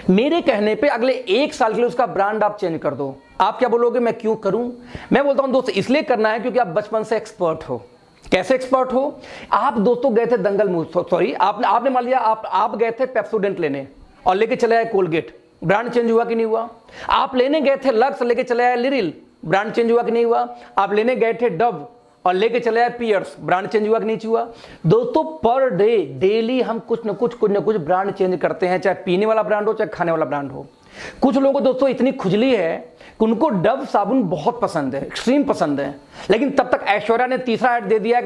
मेरे कहने पे अगले 1 साल के लिए उसका ब्रांड आप चेंज कर दो। आप क्या बोलोगे? मैं क्यों करूं? मैं बोलता हूं दोस्तों इसलिए करना है क्योंकि आप बचपन से एक्सपर्ट हो। कैसे एक्सपर्ट हो? आप दोस्तों गए थे दंगल सॉरी आपने मान लिया आप गए थे पेप्सोडेंट लेने और लेके चले आए कोलगेट, ब्रांड चेंज हुआ कि नहीं हुआ? आप लेने गए थे लक्स, लेके चले आए लिरिल, ब्रांड चेंज हुआ कि नहीं हुआ? आप लेने गए थे डव और लेके चले आए पियर्स, ब्रांड चेंज हुआ कि नहीं हुआ? दोस्तों पर डे डेली हम कुछ न कुछ ब्रांड चेंज करते हैं, चाहे पीने वाला ब्रांड हो चाहे खाने वाला ब्रांड हो। कुछ लोगों को दोस्तों इतनी खुजली है कि उनको डव साबुन बहुत पसंद है, एक्सट्रीम पसंद है, लेकिन तब तक ऐश्वर्या ने तीसरा ऐड दे दिया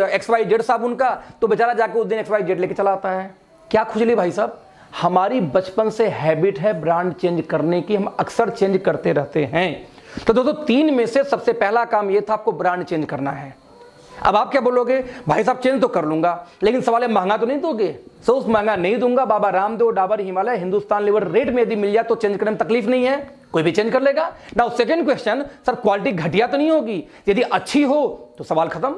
XYZ साबुन का, तो बेचारा जाके उस दिन XYZ लेके चला आता है। क्या खुजली भाई साहब? हमारी बचपन से हैबिट है ब्रांड चेंज करने की, हम अक्सर चेंज करते रहते हैं। तो दोस्तों 3 में से सबसे पहला काम यह था, आपको ब्रांड चेंज करना है। अब आप क्या बोलोगे? भाई साहब चेंज तो कर लूंगा, लेकिन सवाल है महंगा तो नहीं दोगे? सो महंगा नहीं दूंगा। बाबा रामदेव, डाबर, हिमालय, हिंदुस्तान लीवर रेट में यदि मिल जाए तो चेंज करने में तकलीफ नहीं है, कोई भी चेंज कर लेगा। Now second question, sir quality घटिया तो नहीं होगी? यदि अच्छी हो तो सवाल खत्म।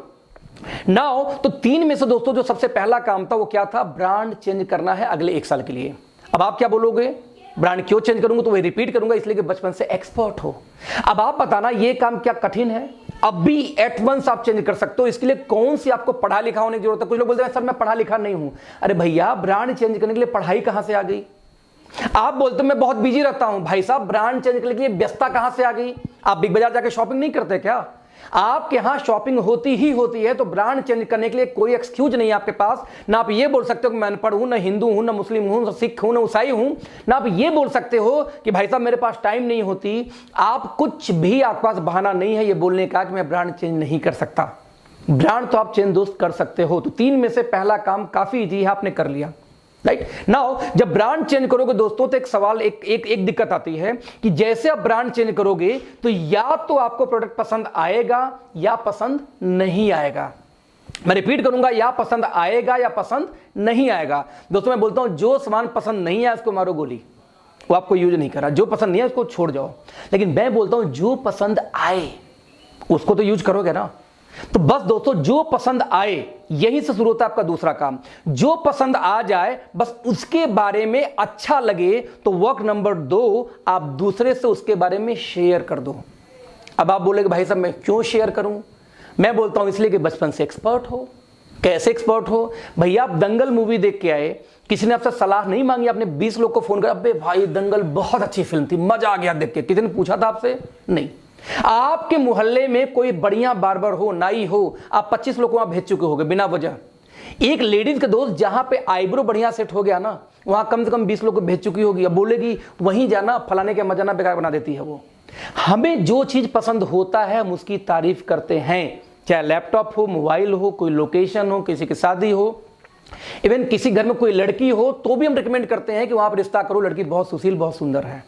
नाउ तो 3 में से दोस्तों जो सबसे पहला काम था वो क्या था? ब्रांड चेंज करना है अगले 1 साल के लिए। अब आप क्या बोलोगे? ब्रांड क्यों चेंज करूंगा? तो वही रिपीट करूंगा, इसलिए कि बचपन से एक्सपर्ट हो। अब आप बताना ये काम क्या कठिन है? अब भी एट वंस आप चेंज कर सकते हो। इसके लिए कौन सी आपको पढ़ा लिखा होने की जरूरत है? कुछ लोग बोलते हैं सर मैं पढ़ा लिखा नहीं हूं। अरे भैया ब्रांड चेंज करने के लिए पढ़ाई कहां से आ गई? आप बोलते मैं बहुत बिजी रहता हूं। भाई साहब ब्रांड चेंज करने के लिए व्यस्तता कहां से आ गई? आप बिग बाजार जाके शॉपिंग नहीं करते क्या? आपके यहां शॉपिंग होती ही होती है, तो ब्रांड चेंज करने के लिए कोई एक्सक्यूज नहीं है आपके पास। ना आप ये बोल सकते हो कि मैं अनपढ़ हूं, ना हिंदू हूं, ना मुस्लिम हूं, ना सिख हूं, ना ईसाई हूं। ना आप ये बोल सकते हो कि भाई साहब मेरे पास टाइम नहीं होती। आप कुछ भी, आपके पास बहाना नहीं है ये बोलने का कि मैं ब्रांड चेंज नहीं कर सकता। ब्रांड तो आप चेंज दोस्त कर सकते हो। तो 3 में से पहला काम काफी इजी है, आपने कर लिया, राइट। नाउ जब ब्रांड चेंज करोगे दोस्तों तो एक सवाल, एक दिक्कत आती है कि जैसे आप ब्रांड चेंज करोगे तो या तो आपको प्रोडक्ट पसंद आएगा या पसंद नहीं आएगा। मैं रिपीट करूंगा, या पसंद आएगा या पसंद नहीं आएगा। दोस्तों मैं बोलता हूं जो सामान पसंद नहीं है उसको मारो गोली, वो आपको यूज नहीं करा। जो पसंद नहीं है उसको छोड़ जाओ। लेकिन मैं बोलता हूं जो पसंद आए उसको तो यूज करोगे ना। तो बस दोस्तों जो पसंद आए, यही से शुरू होता है आपका दूसरा काम। जो पसंद आ जाए बस उसके बारे में अच्छा लगे तो वर्क नंबर 2, आप दूसरे से उसके बारे में शेयर कर दो। अब आप बोलेगे भाई साहब मैं क्यों शेयर करूं? मैं बोलता हूं इसलिए कि बचपन से एक्सपर्ट हो। कैसे एक्सपर्ट हो? भैया आप दंगल मूवी देख के आए, किसी ने आपसे सलाह नहीं मांगी, आपने 20 लोग को फोन कर, अबे भाई दंगल बहुत अच्छी फिल्म थी, मजा आ गया देख के, किसी ने पूछा था आपसे? नहीं। आपके मोहल्ले में कोई बढ़िया बार्बर हो, नाई हो, आप 25 लोग वहां भेज चुके होंगे बिना वजह। एक लेडीज के दोस्त जहां पे आईब्रो बढ़िया सेट हो गया ना, वहां कम से कम 20 लोग को भेज चुकी होगी। अब बोलेगी वहीं जाना, फलाने के मजाना बेकार बना देती है वो। हमें जो चीज पसंद होता है हम उसकी तारीफ करते हैं, चाहे लैपटॉप हो, मोबाइल हो, कोई लोकेशन हो, किसी की शादी हो, इवन किसी घर में कोई लड़की हो तो भी हम रिकमेंड करते हैं कि वहां पर रिश्ता करो, लड़की बहुत सुशील, बहुत सुंदर है।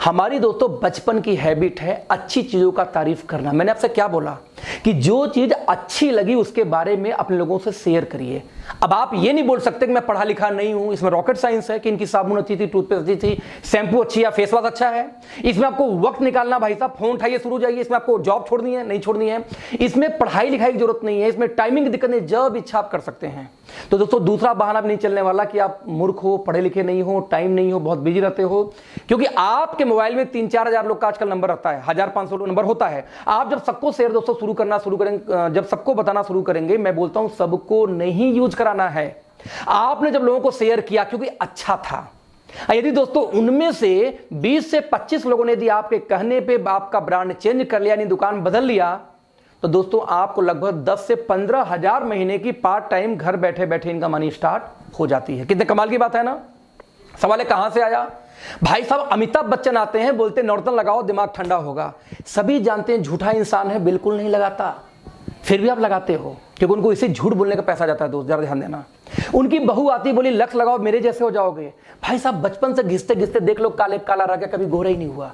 हमारी दोस्तों बचपन की हैबिट है अच्छी चीजों का तारीफ करना। मैंने आपसे क्या बोला कि जो चीज अच्छी लगी उसके बारे में अपने लोगों से शेयर करिए। अब आप ये नहीं बोल सकते कि मैं पढ़ा लिखा नहीं हूं, इसमें रॉकेट साइंस है कि इनकी साबुन अच्छी थी, टूथपेस्ट अच्छी थी, शैम्पू अच्छी है, फेस वॉश अच्छा है। इसमें आपको वक्त निकालना, भाई साहब फोन उठाइए शुरू जाइए, इसमें आपको जॉब छोड़नी है नहीं छोड़नी है, इसमें पढ़ाई लिखाई की जरूरत नहीं है, इसमें टाइमिंग की दिक्कत नहीं, जब इच्छा आप कर सकते हैं। तो दोस्तों दूसरा बहाना भी नहीं चलने वाला कि आप मूर्ख हो, पढ़े लिखे नहीं हो, टाइम नहीं हो, बहुत बिजी रहते हो, क्योंकि आपके मोबाइल में 3-4 हजार लोग का आजकल नंबर रहता है, 1500 नंबर होता है। आप जब सबको शेयर दोस्तों शुरू करेंगे, जब सबको बताना शुरू करेंगे, मैं बोलता हूं सबको नहीं यूज कराना है। आपने जब लोगों को शेयर किया क्योंकि अच्छा था, यदि दोस्तों उनमें से 20 से 25 लोगों ने यदि आपके कहने पे आपका ब्रांड चेंज कर लिया, यानी दुकान बदल लिया, तो दोस्तों आपको लगभग 10 से 15 हजार महीने की पार्ट टाइम घर बैठे बैठे इनकम आनी स्टार्ट हो जाती है। कितने कमाल की बात है ना। सवाल है कहां से आया? भाई साहब अमिताभ बच्चन आते हैं, बोलते नॉर्टन लगाओ दिमाग ठंडा होगा। सभी जानते हैं झूठा इंसान है, बिल्कुल नहीं लगाता, फिर भी आप लगाते हो क्योंकि उनको इसे झूठ बोलने का पैसा जाता है। दोस्त जरा ध्यान देना। उनकी बहू आती बोली लक्ष्य लगाओ मेरे जैसे हो जाओगे। भाई साहब बचपन से घिसते घिसते देख लो काले काला रह गया, कभी गोरा ही नहीं हुआ।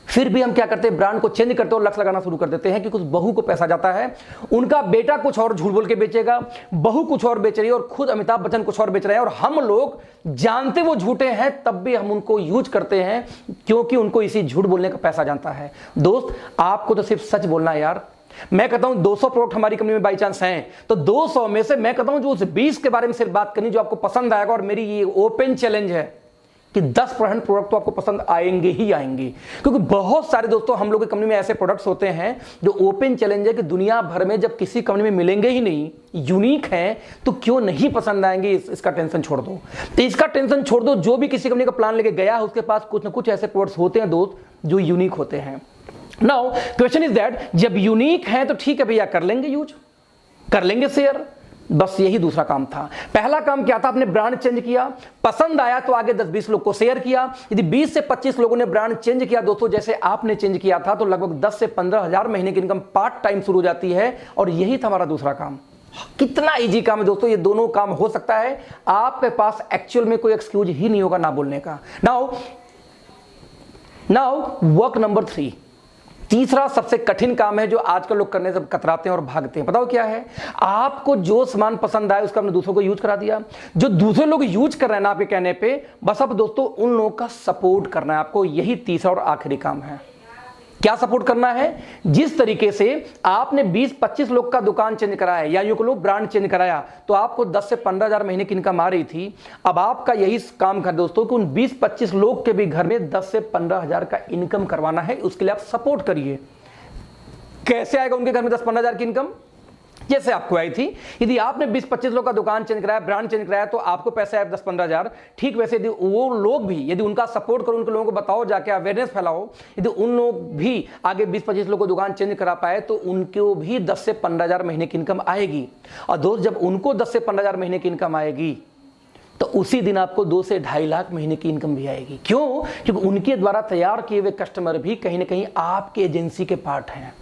फिर भी हम क्या करते हैं, ब्रांड को चेंज करते और लक्ष्य लगाना शुरू कर देते हैं कि कुछ बहू को पैसा जाता है। उनका बेटा कुछ और झूठ बोल के बेचेगा, बहू कुछ और बेच रही है और खुद अमिताभ बच्चन कुछ और बेच रहे हैं, और हम लोग जानते वो झूठे हैं तब भी हम उनको यूज करते हैं क्योंकि उनको इसी झूठ बोलने का पैसा जानता है। दोस्त आपको तो सिर्फ सच बोलना है यार। मैं कहता हूं 200 प्रोडक्ट हमारी कंपनी में बाई चांस हैं, तो 200 में से मैं कहता हूं जो उस 20 के बारे में सिर्फ बात करनी जो आपको पसंद आएगा। और मेरी ये ओपन चैलेंज है कि 10% प्रोडक्ट तो आपको पसंद आएंगे ही आएंगे, क्योंकि बहुत सारे दोस्तों हम लोग की कंपनी में ऐसे प्रोडक्ट्स होते हैं जो ओपन चैलेंज है कि दुनिया भर में जब किसी कंपनी में मिलेंगे ही नहीं, यूनिक हैं, तो क्यों नहीं पसंद आएंगे। इसका टेंशन छोड़ दो, तो इसका टेंशन छोड़ दो। जो भी किसी कंपनी का प्लान लेके गया है उसके पास कुछ ना कुछ ऐसे प्रोडक्ट्स होते हैं दोस्त जो यूनिक होते हैं। नाउ क्वेश्चन इज दैट जब यूनिक है तो ठीक है भैया कर लेंगे यूज, कर लेंगे शेयर, बस यही दूसरा काम था। पहला काम क्या था, आपने ब्रांड चेंज किया, पसंद आया तो आगे 10-20 लोग को शेयर किया। यदि 20 से 25 लोगों ने ब्रांड चेंज किया दोस्तों जैसे आपने चेंज किया था, तो लगभग 10 से 15 हजार महीने की इनकम पार्ट टाइम शुरू हो जाती है। और यही था हमारा दूसरा काम। कितना इजी काम है दोस्तों, ये दोनों काम हो सकता है। आपके पास एक्चुअल में कोई एक्सक्यूज ही नहीं होगा ना बोलने का। नाउ वर्क नंबर 3, तीसरा सबसे कठिन काम है जो आजकल लोग करने से कतराते हैं और भागते हैं। बताओ क्या है? आपको जो सामान पसंद आए उसका आपने दूसरों को यूज करा दिया। जो दूसरे लोग यूज कर रहे हैं ना आपके कहने पे, बस अब दोस्तों उन लोगों का सपोर्ट करना है आपको। यही तीसरा और आखिरी काम है। क्या सपोर्ट करना है? जिस तरीके से आपने 20-25 लोग का दुकान चेंज कराया या यूं कहो ब्रांड चेंज कराया, तो आपको 10 से 15 हजार महीने की इनकम आ रही थी। अब आपका यही काम कर दोस्तों कि उन 20-25 लोग के भी घर में 10 से 15 हजार का इनकम करवाना है। उसके लिए आप सपोर्ट करिए। कैसे आएगा उनके घर में 10-15 हजार की इनकम? जैसे आपको आई थी, यदि आपने 20-25 लोग का दुकान चेंज कराया, ब्रांड चेंज कराया, तो आपको पैसे आए 10-15 हजार। ठीक वैसे यदि वो लोग भी, यदि उनका सपोर्ट करो, उनके लोगों को बताओ, जाके अवेयरनेस फैलाओ, यदि उन लोग भी आगे 20-25 लोग को दुकान चेंज करा पाए, तो उनको भी 10 से 15 हजार महीने की इनकम आएगी। और दोस्त जब उनको 10 से 15 हजार महीने की इनकम आएगी, तो उसी दिन आपको 2 से 2.5 लाख महीने की इनकम भी आएगी। क्यों? क्योंकि उनके द्वारा तैयार किए हुए कस्टमर भी कहीं ना कहीं आपके एजेंसी के पार्ट हैं।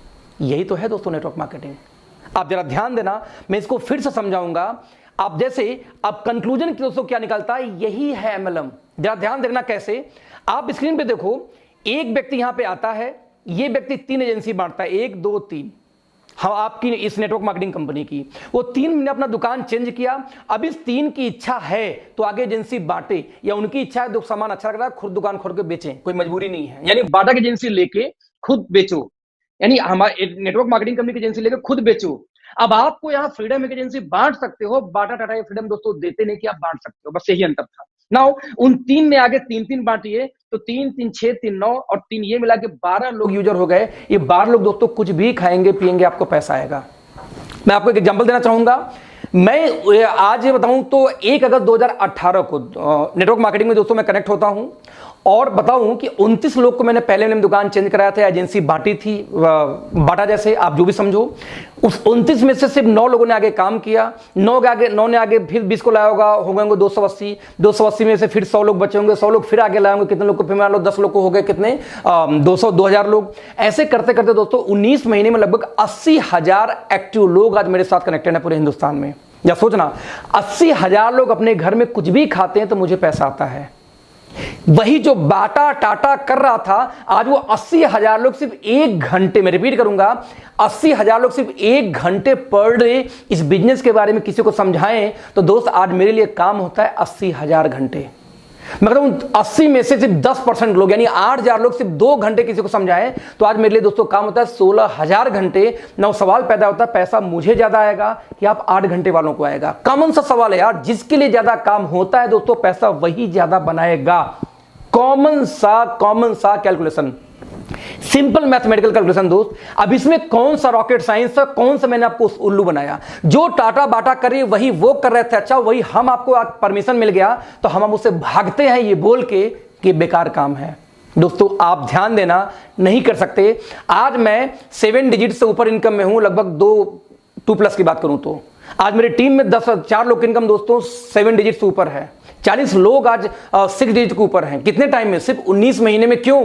यही तो है दोस्तों नेटवर्क मार्केटिंग। आप जरा ध्यान देना, मैं इसको फिर से समझाऊंगा। आप जैसे अब कंक्लूजन दोस्तों क्या निकलता है, यही है MLM। जरा ध्यान देखना कैसे। आप स्क्रीन पे देखो, एक व्यक्ति यहां पे आता है, ये व्यक्ति 3 एजेंसी बांटता है, 1 2 3। हाँ, आपकी इस नेटवर्क मार्केटिंग कंपनी की वो 3 ने अपना दुकान चेंज किया। अब इस 3 की इच्छा है तो आगे एजेंसी बांटे, या उनकी इच्छा है तो सामान अच्छा लग रहा है खुद दुकान खोल के बेचें, कोई मजबूरी नहीं है। यानी बाटा की एजेंसी लेके खुद बेचो, यानी हमारे नेटवर्क मार्केटिंग कंपनी की एजेंसी लेके खुद बेचो। अब आपको यहाँ फ्रीडम एक एजेंसी बांट सकते हो, बाटा टाटा ये फ्रीडम दोस्तों देते नहीं कि आप बांट सकते हो, बस यही अंतर था। नाउ उन 3 ने आगे 3 बांटिए, तो 3 3 6 3 9 और 3 ये मिला के 12 लोग यूजर हो गए। ये 12 लोग दोस्तों कुछ भी खाएंगे पिएंगे, आपको पैसा आएगा। मैं आपको एक एग्जांपल देना चाहूंगा। मैं आज ये बताऊं तो 1 अगस्त 2018 को नेटवर्क मार्केटिंग में दोस्तों मैं कनेक्ट होता हूं, और बताऊं कि 29 लोग को मैंने पहले मैंने दुकान चेंज कराया था, एजेंसी बांटी थी, बाटा जैसे आप जो भी समझो। उस 29 में से सिर्फ 9 लोगों ने आगे काम किया। 9 ने आगे फिर 20 को लाया होगा, हो गए 280 में से फिर 100 लोग बचे होंगे, 100 लोग फिर आगे लाए होंगे, कितने लोग को फिर मान लो 10 लोग को हो गए कितने 2000 लोग। ऐसे करते करते दोस्तों 19 महीने में लगभग 80,000 एक्टिव लोग आज मेरे साथ कनेक्टेड है पूरे हिंदुस्तान में। या सोचना, 80,000 लोग अपने घर में कुछ भी खाते हैं तो मुझे पैसा आता है। वही जो बाटा टाटा कर रहा था, आज वो 80,000 लोग सिर्फ 1 घंटे में, रिपीट करूंगा, 80,000 लोग सिर्फ 1 घंटे पर डे इस बिजनेस के बारे में किसी को समझाएं तो दोस्त आज मेरे लिए काम होता है 80,000 घंटे। मैं कहता हूं 80 में से सिर्फ 10% लोग यानी 8,000 लोग सिर्फ 2 घंटे किसी को समझाएं तो आज मेरे लिए दोस्तों काम होता है 16,000 घंटे। ना सवाल पैदा होता है पैसा मुझे ज्यादा आएगा कि आप 8 घंटे वालों को आएगा। कॉमन सा सवाल है यार, जिसके लिए ज्यादा काम होता है दोस्तों पैसा वही ज्यादा बनाएगा। कॉमन सा कैलकुलेशन, सिंपल मैथमेटिकल कैलकुलेशन दोस्त। अब इसमें कौन सा रॉकेट साइंस है, कौन सा मैंने आपको उल्लू बनाया? जो टाटा बाटा करे वही वो कर रहे थे, अच्छा वही हम आपको परमिशन मिल गया तो हम उससे भागते हैं ये बोल के कि बेकार काम है। दोस्तों आप ध्यान देना, नहीं कर सकते। आज मैं 7 डिजिट से ऊपर इनकम में हूं, लगभग 2 प्लस की बात करूं तो आज मेरी टीम में 4 लोग की इनकम दोस्तों 7 डिजिट से ऊपर है। 40 लोग आज 6 डिजिट के ऊपर हैं। कितने टाइम में? सिर्फ 19 महीने में। क्यों?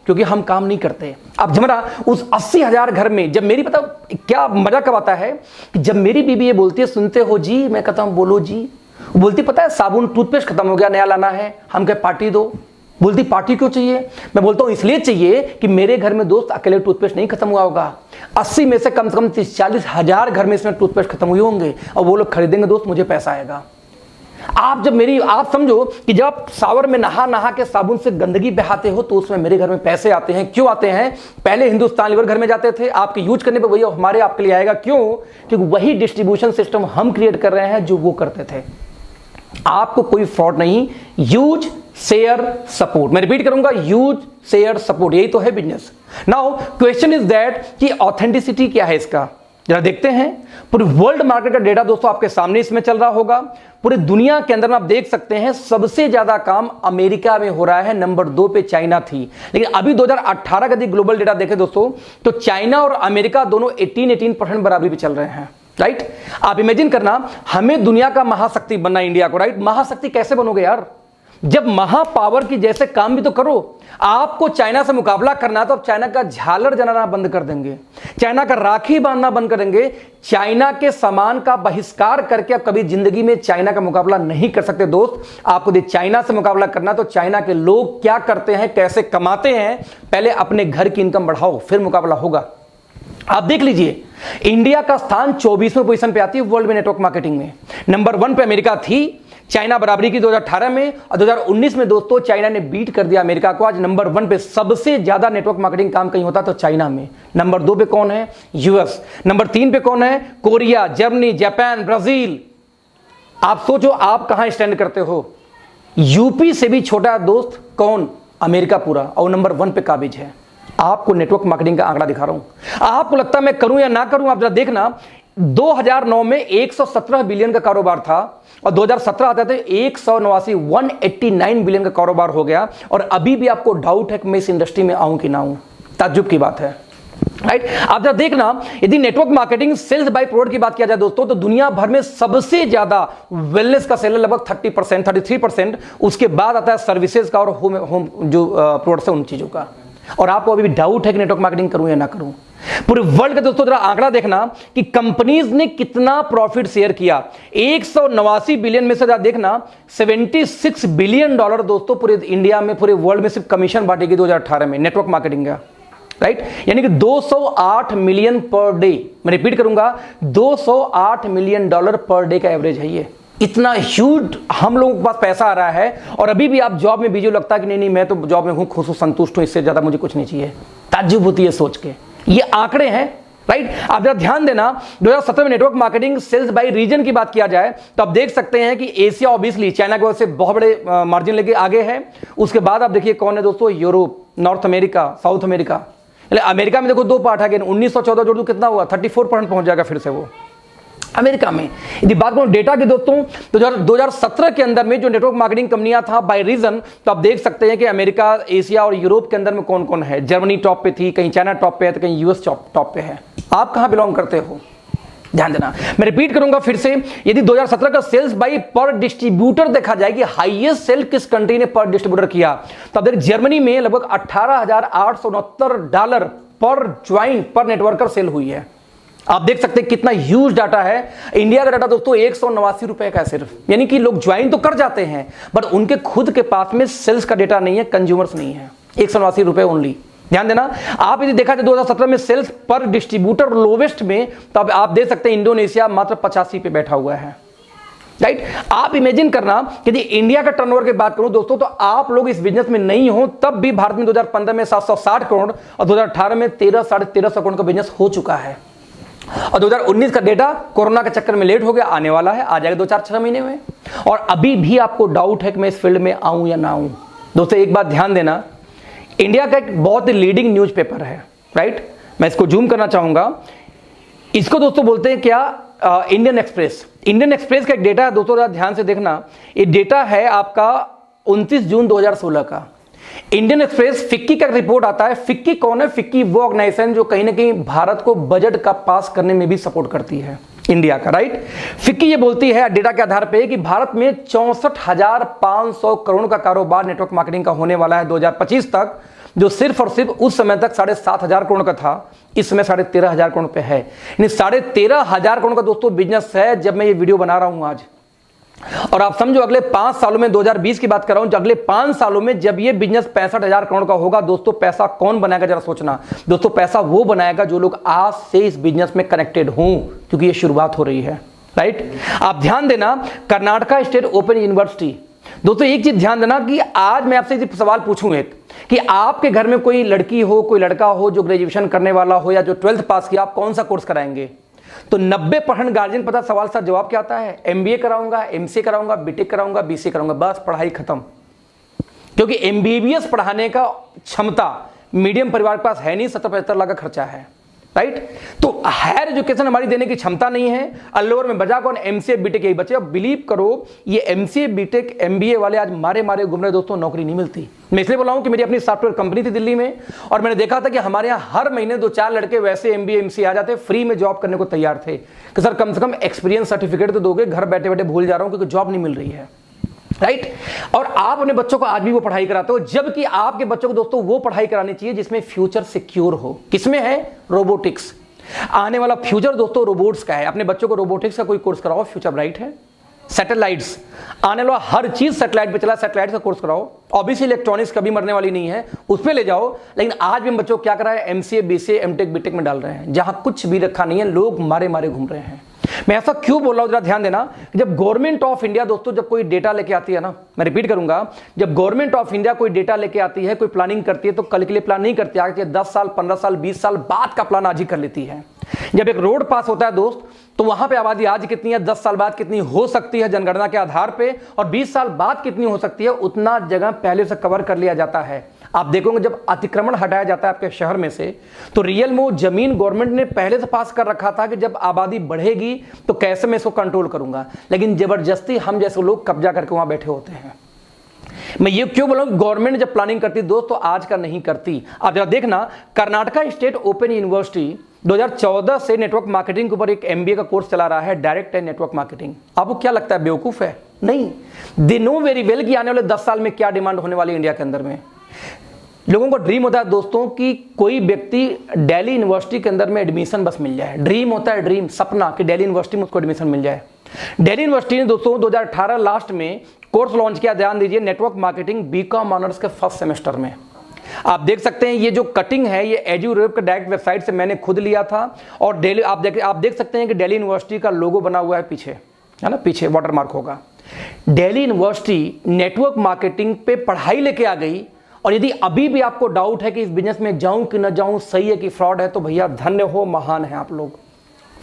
क्योंकि हम काम नहीं करते। अब जमरा उस 80,000 घर में जब मेरी पता क्या मजा कब आता है कि जब मेरी बीबी ये बोलती है सुनते हो जी, मैं कहता हूं बोलो जी। बोलती पता है साबुन टूथपेस्ट खत्म हो गया, नया लाना है। हम कहे पार्टी दो। बोलती पार्टी क्यों चाहिए? मैं बोलता हूं इसलिए चाहिए कि मेरे घर में दोस्त अकेले टूथपेस्ट नहीं खत्म हुआ होगा। 80 में से कम 30-40 हजार घर में इसमें टूथपेस्ट खत्म हुए होंगे और वो लोग खरीदेंगे दोस्त, मुझे पैसा आएगा। आप समझो कि जब आप शावर में नहा के साबुन से गंदगी बहाते हो तो उसमें मेरे घर में पैसे आते हैं। क्यों आते हैं? पहले हिंदुस्तान लीवर घर में जाते थे, आपके यूज करने पे वही हमारे आपके लिए आएगा। क्यों? क्योंकि वही डिस्ट्रीब्यूशन सिस्टम हम क्रिएट कर रहे हैं जो वो करते थे। आपको कोई फ्रॉड नहीं। यूज शेयर सपोर्ट, मैं रिपीट करूंगा, यूज शेयर सपोर्ट, यही तो है business. Now question is that कि ऑथेंटिसिटी क्या है इसका, जरा देखते हैं। पूरे वर्ल्ड मार्केट का डेटा दोस्तों आपके सामने इसमें चल रहा होगा। पूरे दुनिया के अंदर में आप देख सकते हैं सबसे ज्यादा काम अमेरिका में हो रहा है, नंबर 2 पे चाइना थी। लेकिन अभी 2018 का यदि ग्लोबल डेटा देखें दोस्तों तो चाइना और अमेरिका दोनों 18% बराबरी पे चल रहे हैं। राइट? आप इमेजिन करना, हमें दुनिया का महाशक्ति बनना, इंडिया को। राइट? महाशक्ति कैसे बनोगे यार? जब महापावर की जैसे काम भी तो करो। आपको चाइना से मुकाबला करना तो अब चाइना का झालर जलाना बंद कर देंगे, चाइना का राखी बांधना बंद कर देंगे, चाइना के सामान का बहिष्कार करके अब कभी जिंदगी में चाइना का मुकाबला नहीं कर सकते दोस्त। आपको यदि चाइना से मुकाबला करना तो चाइना के लोग क्या करते हैं, कैसे कमाते हैं, पहले अपने घर की इनकम बढ़ाओ, फिर मुकाबला होगा। आप देख लीजिए, इंडिया का स्थान 24वें पोजीशन पे आती है वर्ल्ड में नेटवर्क मार्केटिंग में। नंबर 1 पे अमेरिका थी, चाइना बराबरी की 2018 में, और 2019 में दोस्तों चाइना ने बीट कर दिया अमेरिका को। आज नंबर 1 पे सबसे ज्यादा नेटवर्क मार्केटिंग काम कहीं होता तो चाइना में। नंबर 2 पे कौन है? यूएस। नंबर 3 पे कौन है? Korea, Germany, Japan, Brazil. आप सोचो आप कहां स्टैंड करते हो? यूपी से भी छोटा दोस्त कौन? अमेरिका पूरा, और नंबर 1 पे काबिज है। आपको नेटवर्क मार्केटिंग का आंकड़ा दिखा रहा हूं। आपको लगता है मैं करूं या ना करूं? आप जरा देखना, 2009 में 117 बिलियन का कारोबार था और 2017 आते थे 189 बिलियन का कारोबार हो गया। और अभी भी आपको डाउट है कि मैं इस इंडस्ट्री में आऊं कि ना आऊं? ताज्जुब की बात है। राइट? आप जरा देखना, यदि network marketing sales by product की बात किया जाए दोस्तों तो दुनिया भर में सबसे ज्यादा वेलनेस का सेल है, लगभग 30%, 33%। उसके बाद आता है सर्विसेज का और होम जो प्रोडक्ट्स है उन चीजों का। और आपको अभी भी डाउट है कि नेटवर्क मार्केटिंग करूं या ना करूं? पूरे वर्ल्ड का दोस्तों जरा आंकड़ा देखना कि कंपनीज ने कितना प्रॉफिट शेयर किया। 189 बिलियन में से जरा देखना 76 बिलियन डॉलर दोस्तों पूरे इंडिया में, पूरे वर्ल्ड में सिर्फ कमीशन बांटेगी 2018 में नेटवर्क मार्केटिंग का, राइट। यानी कि 208 मिलियन पर डे, मैं रिपीट करूंगा, 208 मिलियन डॉलर पर डे का एवरेज है ये। इतना ह्यूज हम लोगों के पास पैसा आ रहा है और अभी भी आप जॉब में बिजी हो, लगता है कि नहीं मैं तो जॉब में हूं, खुश हूं, संतुष्ट हूं, इससे ज्यादा मुझे कुछ नहीं चाहिए। ताज्जुब होती है सोच के। ये आंकड़े हैं, राइट। आप जरा ध्यान देना, 2017 में network marketing sales by region की बात किया जाए तो आप देख सकते हैं कि एशिया ऑब्वियसली चाइना की वजह से बहुत बड़े मार्जिन लेके आगे है। उसके बाद आप देखिए कौन है दोस्तों, Europe, north America, south America. America में देखो 2 पार्ट है, 1914 जोड़ दो कितना हुआ, 34% पहुंच जाएगा फिर से वो अमेरिका में। यदि बात करूं डेटा की दोस्तों तो 2017 के अंदर में जो नेटवर्क मार्केटिंग कंपनियां था बाय रीजन, तो आप देख सकते हैं कि अमेरिका, एशिया और यूरोप के अंदर में कौन कौन है। जर्मनी टॉप पे थी, कहीं चाइना टॉप पे है, तो कहीं यूएस टॉप पे है। आप कहां बिलोंग करते हो, ध्यान देना। मैं रिपीट करूंगा फिर से, यदि 2017 का सेल्स बाय पर डिस्ट्रीब्यूटर देखा जाए कि हाईएस्ट सेल किस कंट्री ने पर डिस्ट्रीब्यूटर किया, तो आप देख जर्मनी में लगभग $18,869 पर ज्वाइन पर नेटवर्कर सेल हुई है। आप देख सकते हैं कितना ह्यूज डाटा है। इंडिया का डाटा दोस्तों 189 रुपए का है सिर्फ, यानी कि लोग ज्वाइन तो कर जाते हैं बट उनके खुद के पास में सेल्स का डेटा नहीं है, कंज्यूमर्स नहीं है। 189 रुपए ओनली, ध्यान देना। आप यदि देखा जाए 2017 में सेल्स पर डिस्ट्रीब्यूटर लोवेस्ट में, तो आप देख सकते हैं इंडोनेशिया मात्र 85 पे बैठा हुआ है, राइट। आप इमेजिन करना यदि इंडिया का टर्नओवर की बात करूं दोस्तों, तो आप लोग इस बिजनेस में नहीं हो तब भी भारत में 2015 में 760 करोड़ और 2018 में 13-13.5 करोड़ का बिजनेस हो चुका है। और 2019 का डेटा कोरोना के चक्कर में लेट हो गया, आने वाला है, आ जाएगा 2-4-6 महीने में। और अभी भी आपको डाउट है कि मैं इस फील्ड में आऊं या ना आऊं। दोस्तों एक बात ध्यान देना, इंडिया का एक बहुत ही लीडिंग न्यूज़पेपर है, राइट। मैं इसको जूम करना चाहूंगा, इसको दोस्तों बोलते हैं क्या, इंडियन एक्सप्रेस। इंडियन एक्सप्रेस का एक डेटा है दोस्तों, ध्यान से देखना। ये डेटा है आपका 29 जून 2016 का। इंडियन एक्सप्रेस फिक्की का रिपोर्ट आता है। फिक्की कौन है? फिक्की वो ऑर्गेनाइजेशन जो कहीं ना कहीं भारत को बजट का पास करने में भी सपोर्ट करती है, इंडिया का, राइट। फिक्की ये बोलती है डेटा के आधार पे कि भारत में 64,500 करोड़ का कारोबार नेटवर्क मार्केटिंग का होने वाला है 2025 तक, जो सिर्फ और सिर्फ उस समय तक 7,500 करोड़ का था, इस समय 13,500 करोड़ पे है। यानी 13,500 करोड़ का दोस्तों बिजनेस है जब मैं ये वीडियो बना रहा हूं आज। और आप समझो अगले 5 सालों में, 2020 की बात कर रहा हूं, अगले 5 सालों में जब ये बिजनेस 65,000 करोड़ का होगा दोस्तों, पैसा कौन बनाएगा जरा सोचना दोस्तों। पैसा वो बनाएगा जो लोग आज से इस बिजनेस में कनेक्टेड हों, क्योंकि ये शुरुआत हो रही है, राइट। आप ध्यान देना, कर्नाटका स्टेट ओपन यूनिवर्सिटी। दोस्तों एक चीज ध्यान देना कि आज मैं आपसे सवाल पूछूं एक, कि आपके घर में कोई लड़की हो, कोई लड़का हो जो ग्रेजुएशन करने वाला हो या जो 12th पास किया, आप कौन सा कोर्स कराएंगे? तो 90% गार्जियन पता सवाल सर जवाब क्या आता है? MBA कराऊंगा, MCA कराऊंगा, BTech कराऊंगा, BCA कराऊंगा, बस पढ़ाई खत्म। क्योंकि MBBS पढ़ाने का क्षमता मीडियम परिवार के पास है नहीं, 70-75 लाख का खर्चा है, राइट। तो हायर एजुकेशन हमारी देने की क्षमता नहीं है। अल्लोवर में बजा कौन? MCA BTech यही बचे। अब बिलीव करो, ये MCA BTech MBA वाले आज मारे घूम रहे दोस्तों, नौकरी नहीं मिलती। मैं इसलिए बोला हूं कि मेरी अपनी सॉफ्टवेयर कंपनी थी दिल्ली में, और मैंने देखा था कि हमारे यहाँ हर महीने 2-4 लड़के वैसे MBA MCA आ जाते, फ्री में जॉब करने को तैयार थे कि सर कम से कम एक्सपीरियंस सर्टिफिकेट तो दोगे, घर बैठे बैठे भूल जा रहा हूं क्योंकि जॉब नहीं मिल रही है, राइट। और आप अपने बच्चों को आज भी वो पढ़ाई कराते हो, जबकि आपके बच्चों को दोस्तों वो पढ़ाई करानी चाहिए जिसमें फ्यूचर सिक्योर हो। किसमें है? रोबोटिक्स। आने वाला फ्यूचर दोस्तों रोबोट्स का है। अपने बच्चों को रोबोटिक्स का कोई कोर्स कराओ, फ्यूचर ब्राइट है। सैटेलाइट्स, आने वाला हर चीज सैटेलाइट पे चला, सैटेलाइट का कोर्स कराओ। ऑब्वियसली इलेक्ट्रॉनिक्स कभी मरने वाली नहीं है, उसमें ले जाओ। लेकिन आज भी बच्चों को क्या करा है? MCA BCA MTech BTech में डाल रहे हैं, जहां कुछ भी रखा नहीं है, लोग मारे घूम रहे हैं। मैं ऐसा क्यों बोल रहा हूं, जरा ध्यान देना। जब गवर्नमेंट ऑफ इंडिया दोस्तों जब कोई डेटा लेके आती है ना, मैं रिपीट करूंगा, जब गवर्नमेंट ऑफ इंडिया कोई डेटा लेके आती है, कोई प्लानिंग करती है, तो कल के लिए प्लान नहीं करती, आगे 10 साल 15 साल 20 साल बाद का प्लान आज ही कर लेती है। जब एक रोड पास होता है दोस्त, तो वहां पे आबादी आज कितनी है, 10 साल बाद कितनी हो सकती है जनगणना के आधार पे, और 20 साल बाद कितनी हो सकती है, उतना जगह पहले से कवर कर लिया जाता है। आप देखोगे जब अतिक्रमण हटाया जाता है आपके शहर में से, तो रियल में वो जमीन गवर्नमेंट ने पहले से पास कर रखा था कि जब आबादी बढ़ेगी तो कैसे मैं इसको कंट्रोल करूंगा, लेकिन जबरदस्ती हम जैसे लोग कब्जा करके वहां बैठे होते हैं। मैं ये क्यों बोला, गवर्नमेंट जब प्लानिंग करती दोस्त तो आज का नहीं करती। आप जरा देखना, कर्नाटका स्टेट ओपन यूनिवर्सिटी 2014 से नेटवर्क मार्केटिंग के ऊपर एक MBA का कोर्स चला रहा है, डायरेक्ट है नेटवर्क मार्केटिंग। आपको क्या लगता है बेवकूफ है? नहीं, दे नो वेरी वेल कि आने वाले 10 साल में क्या डिमांड होने वाली इंडिया के अंदर में। लोगों को ड्रीम होता है दोस्तों कि कोई व्यक्ति दिल्ली यूनिवर्सिटी के अंदर में एडमिशन बस मिल जाए। ड्रीम होता है, ड्रीम, सपना कि दिल्ली यूनिवर्सिटी में उसको एडमिशन मिल जाए। दिल्ली यूनिवर्सिटी ने दोस्तों 2018 लास्ट में कोर्स लॉन्च किया, ध्यान दीजिए, नेटवर्क मार्केटिंग बीकॉम ऑनर्स के फर्स्ट सेमेस्टर में। आप देख सकते हैं ये जो कटिंग है ये एजुरेप के डायरेक्ट वेबसाइट से मैंने खुद लिया था। और दिल्ली आप देख सकते हैं कि दिल्ली यूनिवर्सिटी का लोगो बना हुआ है पीछे, है ना, पीछे वाटरमार्क होगा। दिल्ली यूनिवर्सिटी नेटवर्क मार्केटिंग पे पढ़ाई लेके आ गई। और यदि अभी भी आपको डाउट है कि इस बिजनेस में जाऊं कि न जाऊं, सही है कि फ्रॉड है, तो भैया धन्य हो, महान है आप लोग।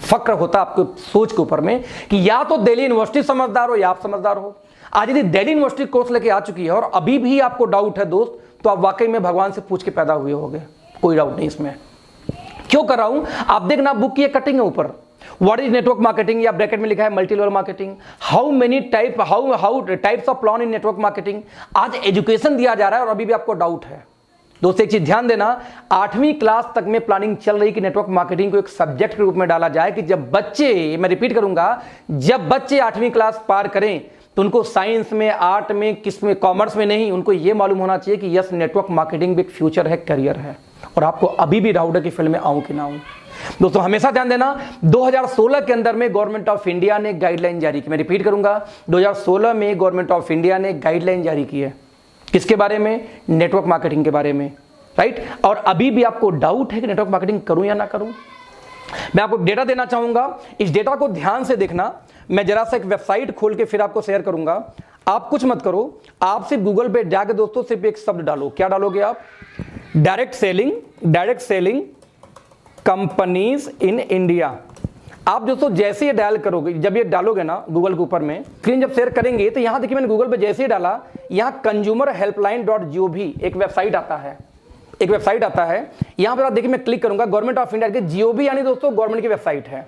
फक्र होता आपको सोच के ऊपर में कि या तो दिल्ली यूनिवर्सिटी समझदार हो या आप समझदार हो। आज यदि दिल्ली यूनिवर्सिटी कोर्स लेके आ चुकी है और अभी भी आपको डाउट है दोस्त, तो आप वाकई में भगवान से पूछ के पैदा हुए होंगे, कोई डाउट नहीं इसमें। क्यों कर रहा हूं, आप देखना बुक की कटिंग है ऊपर, व्हाट इज नेटवर्क मार्केटिंग, या ब्रैकेट में लिखा है multi level marketing, how many type how types of plan in network marketing. आज एजुकेशन दिया जा रहा है और अभी भी आपको डाउट है। दोस्तों एक चीज ध्यान देना, 8वीं क्लास तक में प्लानिंग चल रही कि नेटवर्क मार्केटिंग को एक सब्जेक्ट के रूप में डाला जाए कि जब बच्चे, मैं रिपीट करूंगा, जब बच्चे 8वीं क्लास पार करें तो उनको साइंस में, आर्ट में, किस में, कॉमर्स में नहीं, उनको यह मालूम होना चाहिए कि यस नेटवर्क मार्केटिंग भी एक फ्यूचर है, करियर है। और आपको अभी भी डाउट है कि फील्ड में आऊं कि ना आऊं। दोस्तों हमेशा ध्यान देना, 2016 के अंदर में गवर्नमेंट ऑफ इंडिया ने गाइडलाइन जारी की। मैं रिपीट करूंगा, 2016 में गवर्नमेंट ऑफ इंडिया ने गाइडलाइन जारी की है, किसके बारे में, नेटवर्क मार्केटिंग के बारे में, राइट। और अभी भी आपको डाउट है कि नेटवर्क मार्केटिंग करूं या ना करूं। मैं आपको डेटा देना चाहूंगा, इस डेटा को ध्यान से देखना। मैं जरा सा एक वेबसाइट खोल के फिर आपको शेयर करूंगा। आप कुछ मत करो, आप सिर्फ गूगल पे जाके दोस्तों सिर्फ एक शब्द डालो। क्या डालोगे आप, direct selling companies in India. आप दोस्तों जैसे ही डायल करोगे, जब ये डालोगे ना गूगल के ऊपर में, स्क्रीन जब शेयर करेंगे तो यहां देखिए मैंने गूगल पे जैसे ही डाला, यहां consumerhelpline.gov एक वेबसाइट आता है, यहां पर आप देखिए मैं क्लिक करूंगा, गवर्नमेंट ऑफ इंडिया के जीओबी यानी दोस्तों गवर्नमेंट की वेबसाइट है।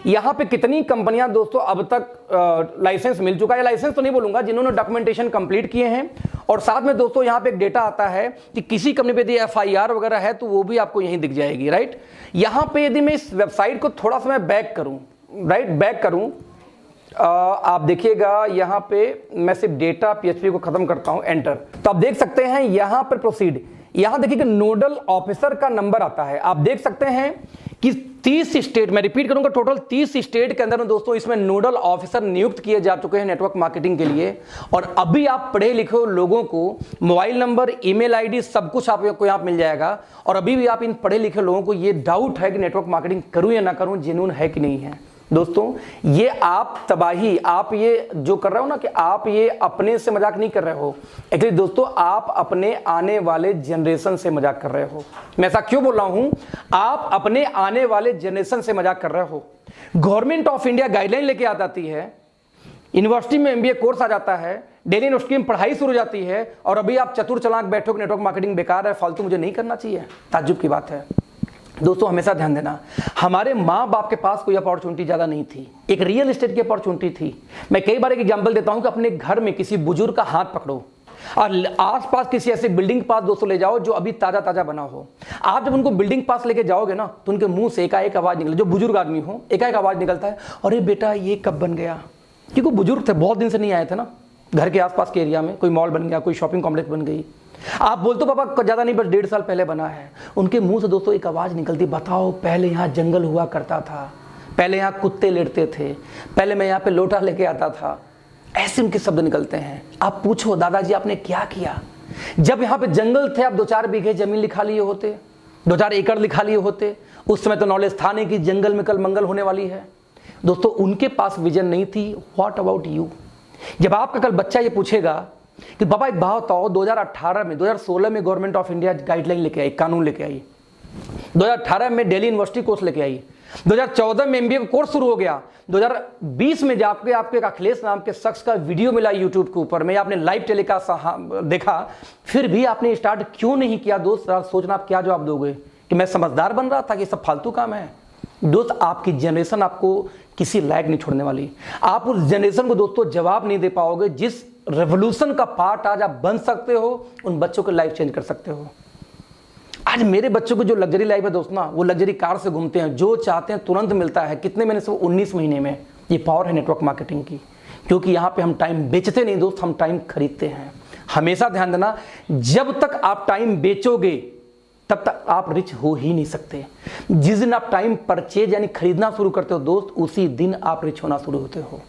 यहां पे कितनी कंपनियां दोस्तों अब तक लाइसेंस मिल चुका है, लाइसेंस तो नहीं बोलूंगा, जिन्होंने डॉक्यूमेंटेशन कंप्लीट किए हैं। और साथ में दोस्तों यहां पे एक डेटा आता है कि किसी कंपनी पे यदि एफआईआर वगैरह है तो वो भी आपको यहीं दिख जाएगी, राइट। यहां पे यदि मैं इस वेबसाइट को थोड़ा सा मैं बैक करूं, राइट, बैक करूं, आप देखिएगा यहां पे मैं सिर्फ डेटा पीएचपी को खत्म करता हूं, एंटर। तो आप देख सकते हैं यहां पर प्रोसीड, यहां देखिए नोडल ऑफिसर का नंबर आता है। आप देख सकते हैं कि 30 स्टेट, मैं रिपीट करूंगा, टोटल 30 स्टेट के अंदर में दोस्तों इसमें नोडल ऑफिसर नियुक्त किए जा चुके हैं नेटवर्क मार्केटिंग के लिए। और अभी आप पढ़े लिखे लोगों को मोबाइल नंबर, ईमेल आईडी सब कुछ आपको यहाँ मिल जाएगा। और अभी भी आप इन पढ़े लिखे लोगों को ये डाउट है कि नेटवर्क मार्केटिंग करूं या ना करूं, जेन्युइन है कि नहीं है। दोस्तों ये आप तबाही, आप ये जो कर रहे हो ना कि आप ये अपने से मजाक नहीं कर रहे हो, एक्चुअली दोस्तों आप अपने आने वाले जनरेशन से मजाक कर रहे हो। मैं ऐसा क्यों बोल रहा हूं, आप अपने आने वाले जनरेशन से मजाक कर रहे हो। गवर्नमेंट ऑफ इंडिया गाइडलाइन लेके आ जाती है, यूनिवर्सिटी में एमबीए कोर्स आ जाता है, दिल्ली यूनिवर्सिटी में पढ़ाई शुरू हो जाती है, और अभी आप चतुर चालाक बैठो कि नेटवर्क मार्केटिंग बेकार है, फालतू, मुझे नहीं करना चाहिए। ताज्जुब की बात है। दोस्तों हमेशा ध्यान देना, हमारे माँ बाप के पास कोई अपॉर्चुनिटी ज़्यादा नहीं थी, एक रियल एस्टेट की अपॉर्चुनिटी थी। मैं कई बार एक एग्जांपल देता हूं कि अपने घर में किसी बुजुर्ग का हाथ पकड़ो और आसपास किसी ऐसे बिल्डिंग पास दोस्तों ले जाओ जो अभी ताज़ा ताज़ा बना हो। आप जब उनको बिल्डिंग पास लेके जाओगे ना तो उनके मुंह से एकाएक आवाज़ निकले, जो बुजुर्ग आदमी हो एकाएक आवाज़ निकलता है, अरे बेटा ये कब बन गया, क्योंकि बुजुर्ग थे, बहुत दिन से नहीं आए थे ना घर के आसपास के एरिया में, कोई मॉल बन गया, कोई शॉपिंग कॉम्प्लेक्स बन गई। आप बोलते हो पापा ज़्यादा नहीं, बस 1.5 साल पहले बना है। उनके मुंह से दोस्तों एक आवाज़ निकलती, बताओ पहले यहाँ जंगल हुआ करता था, पहले यहाँ कुत्ते लेटते थे, पहले मैं यहाँ पे लोटा लेके आता था। ऐसे उनके शब्द निकलते हैं। आप पूछो दादाजी आपने क्या किया, जब यहाँ पे जंगल थे आप 2-4 बीघे जमीन लिखा लिए होते, 2-4 एकड़ लिखा लिए होते। उस समय तो नॉलेज था नहीं कि जंगल में कल मंगल होने वाली है। दोस्तों उनके पास विजन नहीं थी। What about you? जब आपका कल बच्चा ये पूछेगा कि बाबा एक बात बताओ, 2016 में गवर्नमेंट ऑफ इंडिया गाइडलाइन लेके आई, कानून लेके आई, 2018 में दिल्ली यूनिवर्सिटी कोर्स लेके आई, 2014 में एमबीए कोर्स शुरू हो गया, 2020 में जाके आपको एक अखिलेश नाम के शख्स का वीडियो मिला यूट्यूब के ऊपर में, आपने लाइव टेलीकास्ट देखा, फिर भी आपने स्टार्ट क्यों नहीं किया? दोस्त सोचना आप क्या जवाब दोगे कि मैं समझदार बन रहा था कि सब फालतू काम है। दोस्त आपकी जनरेशन आपको किसी लायक नहीं छोड़ने वाली। आप उस जनरेशन को दोस्तों जवाब नहीं दे पाओगे जिस रेवोल्यूशन का पार्ट आज आप बन सकते हो, उन बच्चों की लाइफ चेंज कर सकते हो। आज मेरे बच्चों को जो लग्जरी लाइफ है दोस्त ना, वो लग्जरी कार से घूमते हैं, जो चाहते हैं तुरंत मिलता है। कितने महीने से? 19 महीने में। ये पावर है नेटवर्क मार्केटिंग की, क्योंकि यहाँ पे हम टाइम बेचते नहीं दोस्त, हम टाइम खरीदते हैं। हमेशा ध्यान देना, जब तक आप टाइम बेचोगे तब तक आप रिच हो ही नहीं सकते। जिस दिन आप टाइम परचेज यानी खरीदना शुरू करते हो दोस्त, उसी दिन आप रिच होना शुरू होते हो।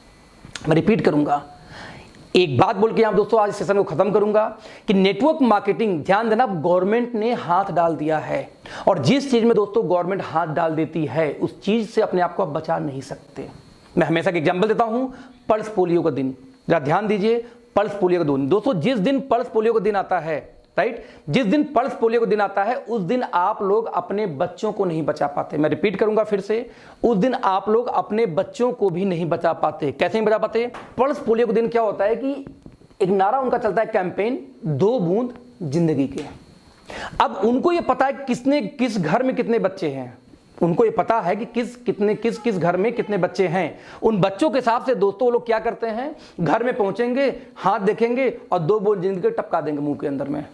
मैं रिपीट करूंगा, एक बात बोल के यहां दोस्तों आज सेशन को खत्म करूंगा कि नेटवर्क मार्केटिंग, ध्यान देना, गवर्नमेंट ने हाथ डाल दिया है और जिस चीज में दोस्तों गवर्नमेंट हाथ डाल देती है उस चीज से अपने आप को आप बचा नहीं सकते। मैं हमेशा एक एग्जांपल देता हूं, पल्स पोलियो का दिन, जरा ध्यान दीजिए, पल्स पोलियो का दिन दोस्तों, जिस दिन पल्स पोलियो का दिन आता है, राइट, जिस दिन पल्स पोलियो का दिन आता है उस दिन आप लोग अपने बच्चों को नहीं बचा पाते। मैं रिपीट करूंगा फिर से, उस दिन आप लोग अपने बच्चों को भी नहीं बचा पाते। कैसे नहीं बचा पाते? पल्स पोलियो का दिन क्या होता है कि एक नारा उनका चलता है, कैंपेन 2 बूंद जिंदगी के। अब उनको ये पता है किस घर में कितने बच्चे हैं, उनको ये पता है कि किस घर में कितने बच्चे हैं। उन बच्चों के हिसाब से दोस्तों लोग क्या करते हैं, घर में पहुंचेंगे, हाथ देखेंगे और 2 बूंद जिंदगी के टपका देंगे मुंह के अंदर में,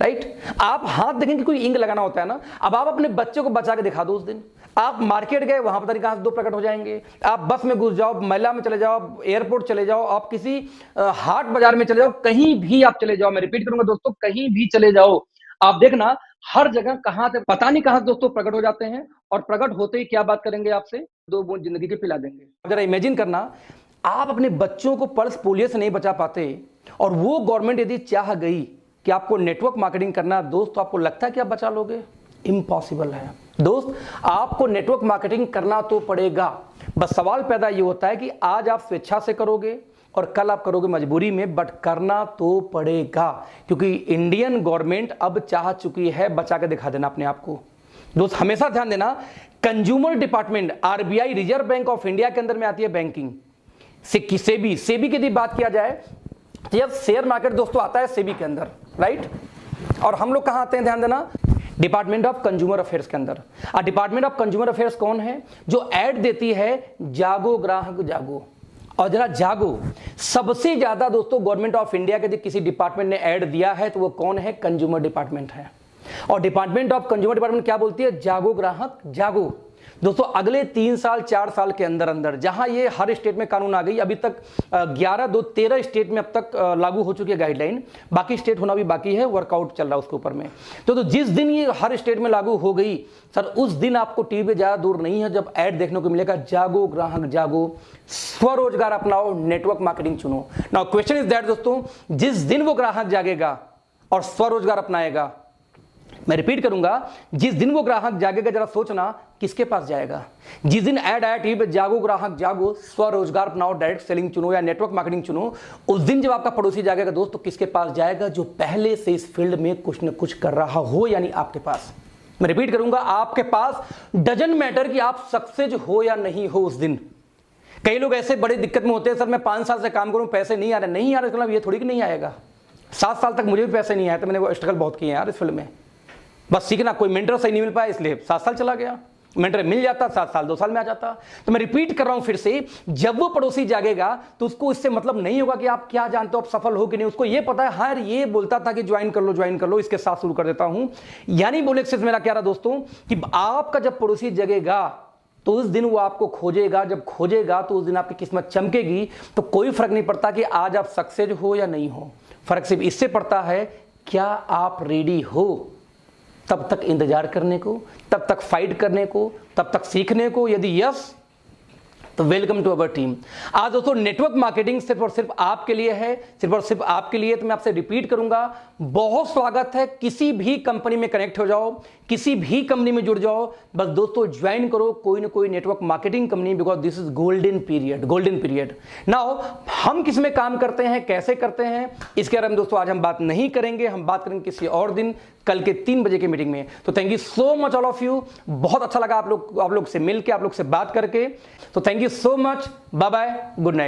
राइट। आप हाथ देखेंगे, कोई इंक लगाना होता है ना, अब आप अपने बच्चे को बचा के दिखा दो। उस दिन आप मार्केट गए, वहां पता नहीं कहां से 2 प्रकट हो जाएंगे। आप बस में घुस जाओ, मेला में चले जाओ, एयरपोर्ट चले जाओ, आप किसी हाट बाजार में चले जाओ, कहीं भी आप चले जाओ, मैं रिपीट करूंगा दोस्तों, कहीं भी चले जाओ, आप देखना हर जगह कहां से पता नहीं कहां से दोस्तों प्रकट हो जाते हैं और प्रकट होते ही क्या बात करेंगे आपसे, 2 बूंद जिंदगी के पिला देंगे। जरा इमेजिन करना, आप अपने बच्चों को पल्स पोलियो से नहीं बचा पाते और वो गवर्नमेंट यदि चाह गई कि आपको नेटवर्क मार्केटिंग करना दोस्त, तो आपको लगता है कि आप बचा लोगे? इम्पॉसिबल है दोस्त। आपको नेटवर्क मार्केटिंग करना तो पड़ेगा, बस सवाल पैदा ये होता है कि आज आप स्वेच्छा से करोगे और कल आप करोगे मजबूरी में, बट करना तो पड़ेगा क्योंकि इंडियन गवर्नमेंट अब चाह चुकी है बचा के दिखा देना अपने आप को। दोस्त हमेशा ध्यान देना, consumer department, RBI, reserve bank of India के अंदर में आती है बैंकिंग, सेबी की यदि बात किया जाए तो जब शेयर मार्केट दोस्तों आता है सेबी के अंदर, राइट, और हम लोग कहां आते हैं, ध्यान देना, डिपार्टमेंट ऑफ कंज्यूमर अफेयर्स के अंदर। डिपार्टमेंट ऑफ कंज्यूमर अफेयर्स कौन है? जो ऐड देती है, जागो ग्राहक जागो। और जरा जागो, सबसे ज्यादा दोस्तों गवर्नमेंट ऑफ इंडिया के किसी डिपार्टमेंट ने ऐड दिया है तो वो कौन है? कंज्यूमर डिपार्टमेंट है। और डिपार्टमेंट ऑफ कंज्यूमर डिपार्टमेंट क्या बोलती है? जागो ग्राहक जागो। दोस्तों अगले 3 साल 4 साल के अंदर अंदर जहां ये हर स्टेट में कानून आ गई, अभी तक 13 स्टेट में अब तक लागू हो चुकी है गाइडलाइन, बाकी स्टेट होना भी बाकी है, वर्कआउट चल रहा है उसके ऊपर में। तो जिस दिन ये हर स्टेट में लागू हो गई सर, उस दिन आपको टीवी पे ज्यादा दूर नहीं है जब ऐड देखने को मिलेगा, जागो ग्राहक जागो, स्वरोजगार अपनाओ, नेटवर्क मार्केटिंग चुनो। नाउ क्वेश्चन इज दैट दोस्तों, जिस दिन वो ग्राहक जागेगा और स्वरोजगार अपनाएगा, मैं रिपीट करूंगा, जिस दिन वो ग्राहक जागेगा, जरा सोचना किसके पास जाएगा? जिस दिन ऐड आया टीवी पे, जागो ग्राहक जागो, स्वरोजगार अपनाओ, डायरेक्ट सेलिंग चुनो या नेटवर्क मार्केटिंग चुनो, उस दिन जब आपका पड़ोसी जागेगा दोस्त, तो किसके पास जाएगा? जो पहले से इस फील्ड में कुछ न कुछ कर रहा हो, यानी आपके पास। मैं रिपीट करूंगा, आपके पास, डजंट मैटर कि आप सक्सेस हो या नहीं हो उस दिन। कई लोग ऐसे बड़ी दिक्कत में होते हैं, सर मैं 5 साल से काम करूं, पैसे नहीं आ रहे। नहीं आ रहे मतलब ये थोड़ी कि नहीं आएगा। 7 साल तक मुझे भी पैसे नहीं आए, तो मैंने स्ट्रगल बहुत किए यार इस फील्ड में, बस सीखना, कोई मेंटर सही नहीं मिल पाया इसलिए 7 साल चला गया, मेंटर मिल जाता 7 साल 2 साल में आ जाता। तो मैं रिपीट कर रहा हूं फिर से, जब वो पड़ोसी जागेगा तो उसको इससे मतलब नहीं होगा कि आप क्या जानते हो, आप सफल हो कि नहीं। उसको ये पता है, हाँ यार ये बोलता था कि ज्वाइन कर लो, इसके साथ शुरू कर देता हूं। यानी बोले सिर्फ मेरा क्या रहा दोस्तों कि आपका जब पड़ोसी जगेगा तो उस दिन वो आपको खोजेगा, जब खोजेगा तो उस दिन आपकी किस्मत चमकेगी। तो कोई फर्क नहीं पड़ता कि आज आप सक्सेस हो या नहीं हो, फर्क सिर्फ इससे पड़ता है क्या आप रेडी हो तब तक इंतजार करने को, तब तक फाइट करने को, तब तक सीखने को। यदि यस तो वेलकम टू अवर टीम। आज दोस्तों नेटवर्क मार्केटिंग सिर्फ और सिर्फ आपके लिए है, सिर्फ और सिर्फ आपके लिए। तो मैं आपसे रिपीट करूंगा, बहुत स्वागत है, किसी भी कंपनी में कनेक्ट हो जाओ, किसी भी कंपनी में जुड़ जाओ, बस दोस्तों ज्वाइन करो कोई ना कोई network marketing company, because this is golden period. Now हम किस में काम करते हैं, कैसे करते हैं, इसके बारे में दोस्तों आज हम बात नहीं करेंगे, हम बात करेंगे किसी और दिन, कल के 3 बजे की मीटिंग में। तो thank you so much all of you, बहुत अच्छा लगा आप लोग से मिलकर, आप लोग से बात करके। तो thank you so much, bye bye, good night.